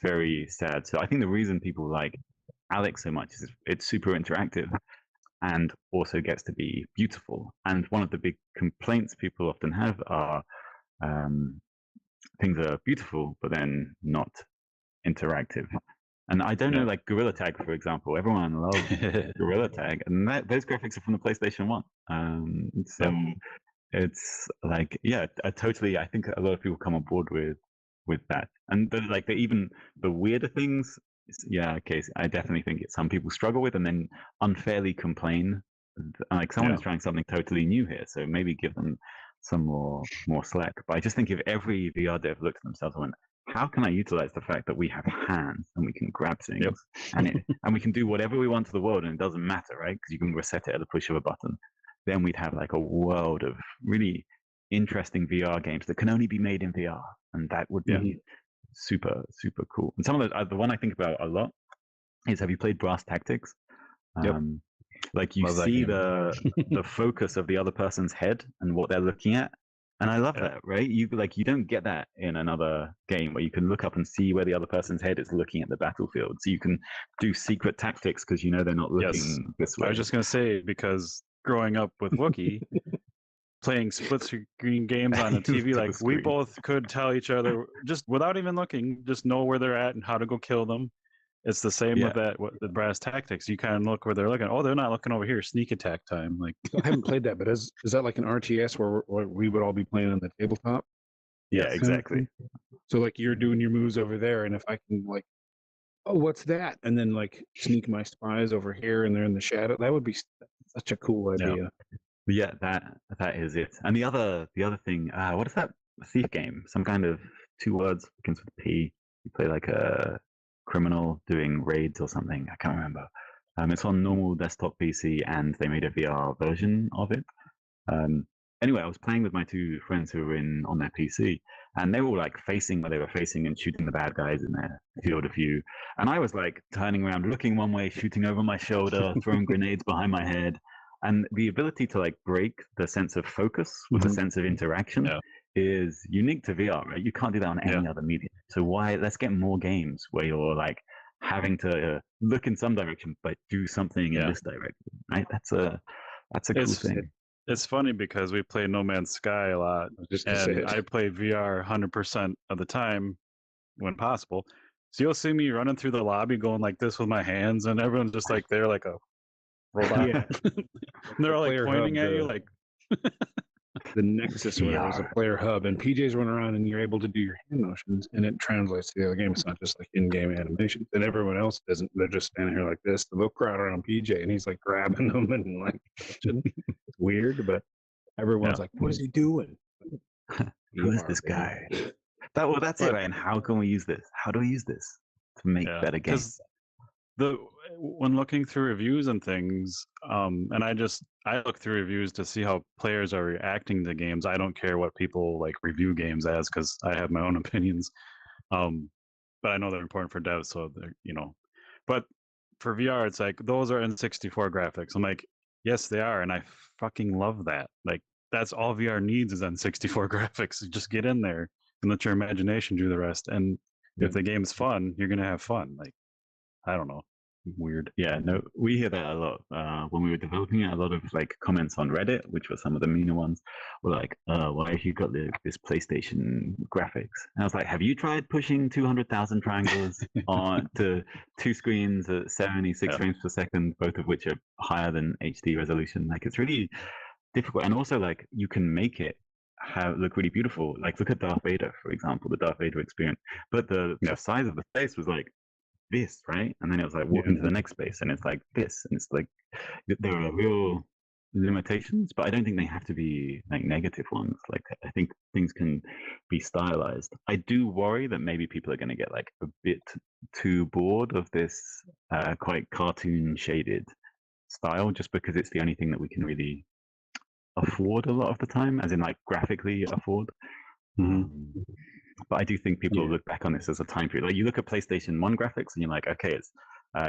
very sad. So I think the reason people like Alex so much is it's super interactive and also gets to be beautiful. And one of the big complaints people often have are things that are beautiful, but then not interactive. And I don't know, like Gorilla Tag, for example. Everyone loves Gorilla Tag, and those graphics are from the PlayStation 1. So it's like, I think a lot of people come on board with that. And even the weirder things, I definitely think some people struggle with and then unfairly complain. Like someone is trying something totally new here, so maybe give them some more slack. But I just think if every VR dev looked at themselves and went, how can I utilize the fact that we have hands and we can grab things and we can do whatever we want to the world and it doesn't matter, right? Because you can reset it at the push of a button. Then we'd have like a world of really interesting VR games that can only be made in VR, and that would be super, super cool. And some of the one I think about a lot is, have you played Brass Tactics? Like you
Love that
see
game.
the focus of the other person's head and what they're looking at. And I love
Yeah.
that, right? You don't get that in another game where you can look up and see where the other person's head is looking at the battlefield. So you can do secret tactics because you know they're not
Yes.
looking this
I
way.
was just gonna say, because growing up with Wookiee, playing split screen games on a
You look
TV,
at the
like we
screen.
both could tell each other just without even looking, just know where they're at and how to go kill them. It's the same
Yeah.
with that the brass tactics. You kind of look where they're looking. Oh, they're not looking over here. Sneak attack time. Like
I haven't played that, but is that like an RTS where we would all be playing on the tabletop?
Yeah,
Yes.
exactly.
So like you're doing your moves over there, and if I can like, oh, what's that? And then like sneak my spies over here, and they're in the shadow. That would be such a cool
Yeah.
idea.
Yeah, that is it. And the other thing, what is that thief game? Some kind of 2 words begins with P. You play like a criminal doing raids or something. I can't remember. It's on normal desktop PC, and they made a VR version of it. Anyway, I was playing with my 2 friends who were on their PC, and they were like facing where they were facing and shooting the bad guys in their field of view. And I was like turning around, looking one way, shooting over my shoulder, throwing grenades behind my head. And the ability to like break the sense of focus with a sense of interaction
Yeah.
is unique to VR, right? You can't do that on any other medium. So let's get more games where you're like having to look in some direction but do something in this direction, right? That's a cool thing.
It's funny because we play No Man's Sky a lot,
I was just gonna say
and
it.
I play VR 100% of the time when possible. So you'll see me running through the lobby going like this with my hands, and everyone's just like they're like a robot.
Yeah.
And they're all like
Player
pointing
hub,
at you like
the Nexus or whatever is a
VR.
player hub, and PJ's run around and you're able to do your hand motions, and it translates to the other game. It's not just like in-game animations, and everyone else doesn't. They're just standing here like this. The look crowd around PJ, and he's like grabbing them and like touching. It's weird, but everyone's like, "What is he doing?
Who is this guy?" That's it, right? And how can we use this? How do we use this to make better games?
When looking through reviews and things, and I look through reviews to see how players are reacting to games. I don't care what people like review games as because I have my own opinions. But I know they're important for devs, so they're But for VR, it's like those are N64 graphics. I'm like, yes, they are, and I fucking love that. Like that's all VR needs is N64 graphics. You just get in there and let your imagination do the rest. And if the game's fun, you're gonna have fun. Like I don't know. Weird.
Yeah, no, we hear that a lot. When we were developing it, a lot of like comments on Reddit, which were some of the meaner ones, were like, why have you got this PlayStation graphics? And I was like, have you tried pushing 200,000 triangles on to 2 screens at 76 frames per second, both of which are higher than HD resolution? Like it's really difficult. And also like you can make it look really beautiful. Like look at Darth Vader, for example, the Darth Vader experience. But the size of the face was like this, right? And then it was like walking to the next space and it's like this. And it's like there are real limitations, but I don't think they have to be like negative ones. Like I think things can be stylized. I do worry that maybe people are going to get like a bit too bored of this quite cartoon shaded style just because it's the only thing that we can really afford a lot of the time, as in like graphically afford. But I do think people look back on this as a time period. Like you look at PlayStation 1 graphics and you're like, okay, it's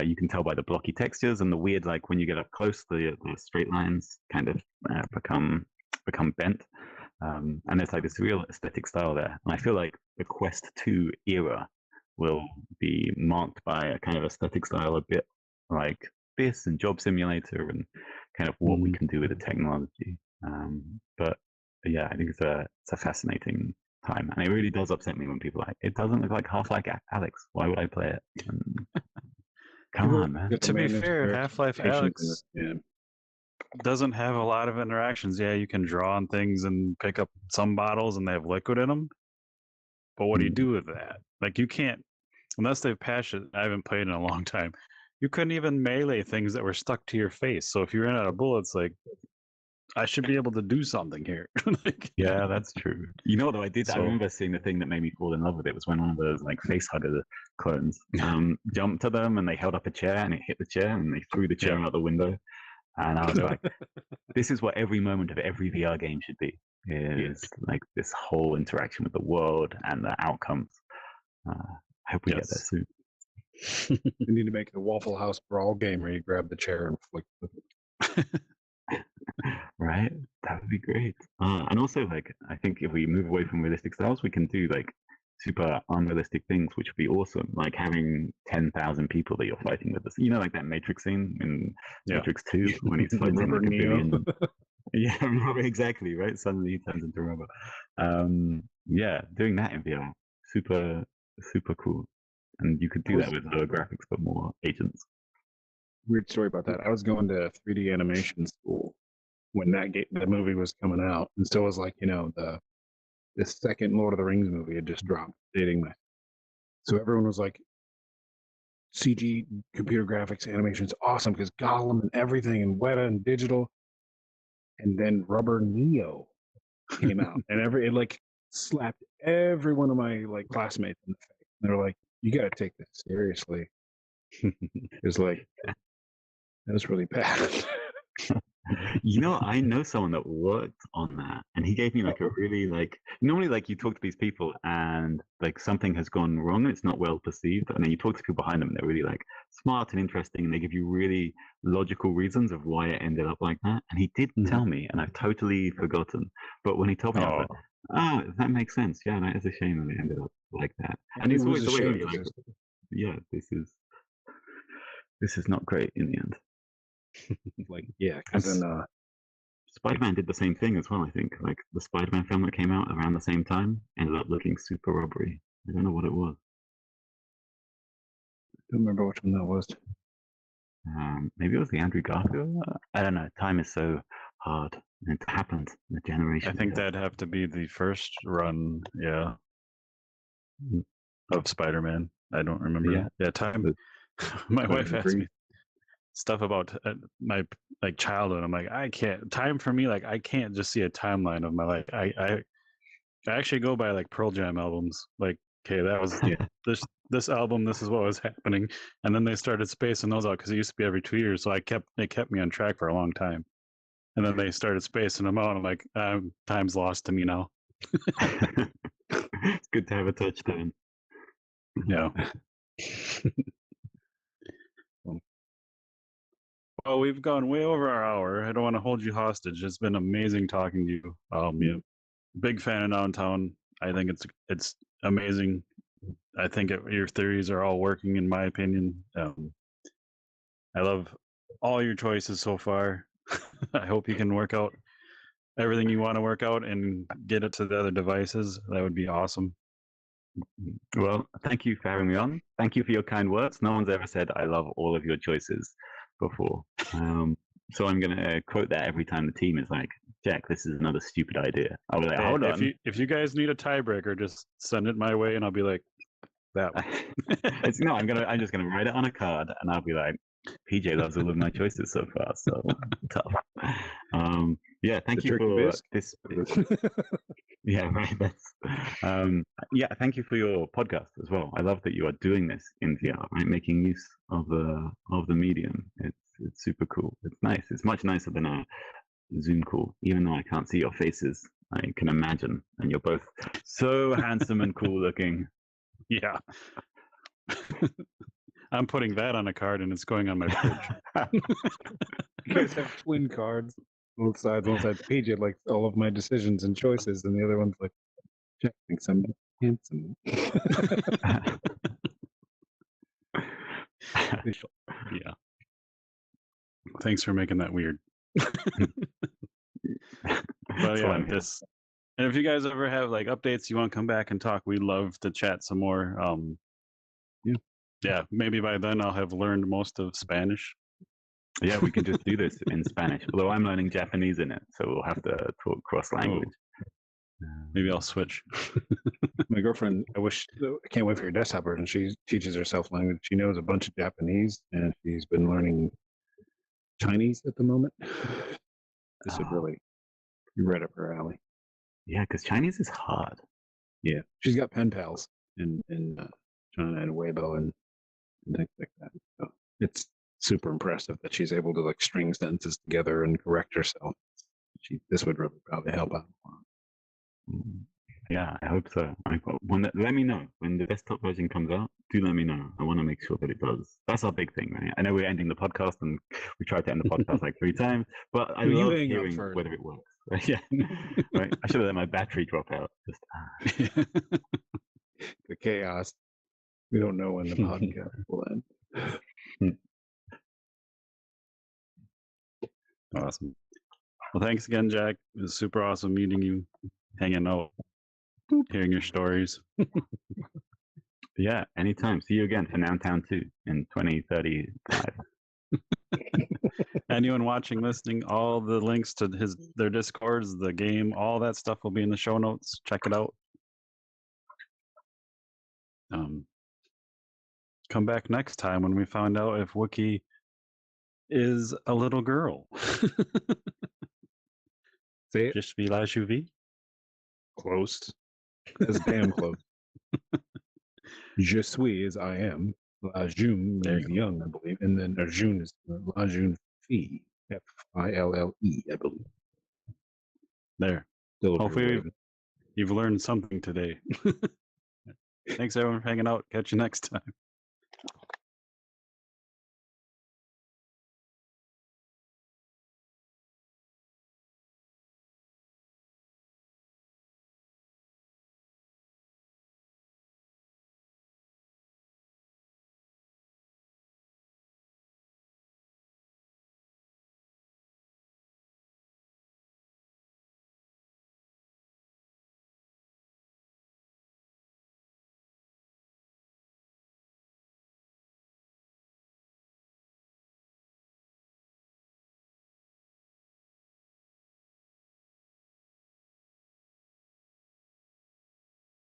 you can tell by the blocky textures and the weird, like when you get up close, the straight lines kind of become bent. And there's like this real aesthetic style there. And I feel like the Quest 2 era will be marked by a kind of aesthetic style a bit like this and Job Simulator and kind of what we can do with the technology. But yeah, I think it's a fascinating time, and it really does upset me when people are like, it doesn't look like Half-Life Alex. Why would I play it? Come on, man.
To be fair, Half-Life Alex doesn't have a lot of interactions. Yeah, you can draw on things and pick up some bottles, and they have liquid in them. But what do you do with that? Like you can't, unless they've patched it. I haven't played in a long time. You couldn't even melee things that were stuck to your face. So if you ran out of bullets, like I should be able to do something here.
Like, yeah, that's true. You know what I did? I remember seeing the thing that made me fall in love with it was when one of those like face hugger clones jumped to them and they held up a chair and it hit the chair and they threw the chair out the window. And I was like, this is what every moment of every VR game should be. Is like this whole interaction with the world and the outcomes. I hope we get there soon.
We need to make a Waffle House brawl game where you grab the chair and flick.
Right? That would be great. And also, like, I think if we move away from realistic styles, we can do like super unrealistic things, which would be awesome. Like having 10,000 people that you're fighting with. You know, like that Matrix scene in
Yeah.
Matrix 2 when he's fighting
Rubber
like a
Neo.
billion. Yeah, exactly. Right. Suddenly he turns into a robot. Yeah, doing that in VR, super, super cool. And you could do that with lower graphics but more agents.
Weird story about that. I was going to 3D animation school when the movie was coming out, and so was like, the second Lord of the Rings movie had just dropped, dating me. So everyone was like, CG computer graphics animation is awesome because Gollum and everything and Weta and digital. And then Rubber Neo came out, and it like slapped every one of my like classmates in the face. And they're like, "You got to take this seriously." It's like that was really bad.
You know, I know someone that worked on that, and he gave me like a really like normally like you talk to these people and like something has gone wrong, it's not well perceived, and then you talk to people behind them and they're really like smart and interesting and they give you really logical reasons of why it ended up like that. And he did tell me, and I've totally forgotten. But when he told me, I was like, oh, that makes sense. Yeah, that is a shame that it ended up like that. And it's always the way where you're like, yeah, this is not great in the end.
Like, yeah, because then
Spider-Man did the same thing as well, I think. Like the Spider-Man film that came out around the same time ended up looking super rubbery. I don't know what it was.
I don't remember which one that was.
Maybe it was the Andrew Garfield. I don't know. Time is so hard. It happened in a generation.
I think that'd have to be the first run, of Spider-Man. I don't remember. Yeah, time. My wife asked me stuff about my like childhood. I'm like, I can't. Time for me, like I can't just see a timeline of my life. I actually go by like Pearl Jam albums. Like, okay, that was this album. This is what was happening, and then they started spacing those out because it used to be every 2 years. So it kept me on track for a long time. And then they started spacing them out. I'm like, time's lost to me now.
It's good to have a touchdown.
Yeah. Well, we've gone way over our hour. I don't want to hold you hostage. It's been amazing talking to you. Yeah, big fan of Noun Town. I think it's amazing. I think your theories are all working, in my opinion. I love all your choices so far. I hope you can work out everything you want to work out and get it to the other devices. That would be awesome.
Well, thank you for having me on. Thank you for your kind words. No one's ever said I love all of your choices before. So I'm going to quote that every time the team is like, Jack, this is another stupid idea. I'll be like, hold on.
If you guys need a tiebreaker, just send it my way and I'll be like, that one.
No, I'm just gonna write it on a card and I'll be like, PJ loves all of my choices so far, so tough. Yeah, thank you for this. Yeah, right. Yeah, thank you for your podcast as well. I love that you are doing this in VR, right? Making use of the medium. It's super cool. It's nice. It's much nicer than a Zoom call, even though I can't see your faces. I can imagine, and you're both so handsome and cool looking.
Yeah. I'm putting that on a card and it's going on my fridge.
You guys have twin cards. Both sides. One side's PJ like all of my decisions and choices, and the other one's like, Jack thinks I'm handsome.
Yeah. Thanks for making that weird. But yeah, and if you guys ever have like updates, you want to come back and talk, we'd love to chat some more. Yeah, maybe by then I'll have learned most of Spanish.
Yeah, we can just do this in Spanish. Although I'm learning Japanese in it, so we'll have to talk cross language.
Maybe I'll switch.
My girlfriend, I can't wait for your desktop version. She teaches herself language. She knows a bunch of Japanese, and she's been learning Chinese at the moment. This would really be right up her alley.
Yeah, because Chinese is hard.
Yeah, she's got pen pals in China and Weibo and things like that. So it's super impressive that she's able to like string sentences together and correct herself. This would really probably help out a lot.
Yeah, I hope so. Let me know when the desktop version comes out. Do let me know. I want to make sure that it does. That's our big thing, right? I know we're ending the podcast, and we tried to end the podcast like 3 times, but I
Well, you
love
hang up
hearing
first.
whether it works. Yeah, right. I should have let my battery drop out. Just
The chaos. We don't know when the podcast will end.
Awesome. Well, thanks again, Jack. It was super awesome meeting you, hanging out, hearing your stories.
yeah, anytime. See you again for Noun Town 2 in 2035.
Anyone watching, listening, all the links to their Discords, the game, all that stuff will be in the show notes. Check it out. Come back next time when we find out if Wookie is a little girl.
Say it.
Je suis la Juvie.
Close. That's damn close. Je suis is I am. La June
There
means
you go.
young, I believe. And then June is La June Fille. F-I-L-L-E, I believe.
There.
Still
Hopefully you've learned something today. Thanks everyone for hanging out. Catch you next time.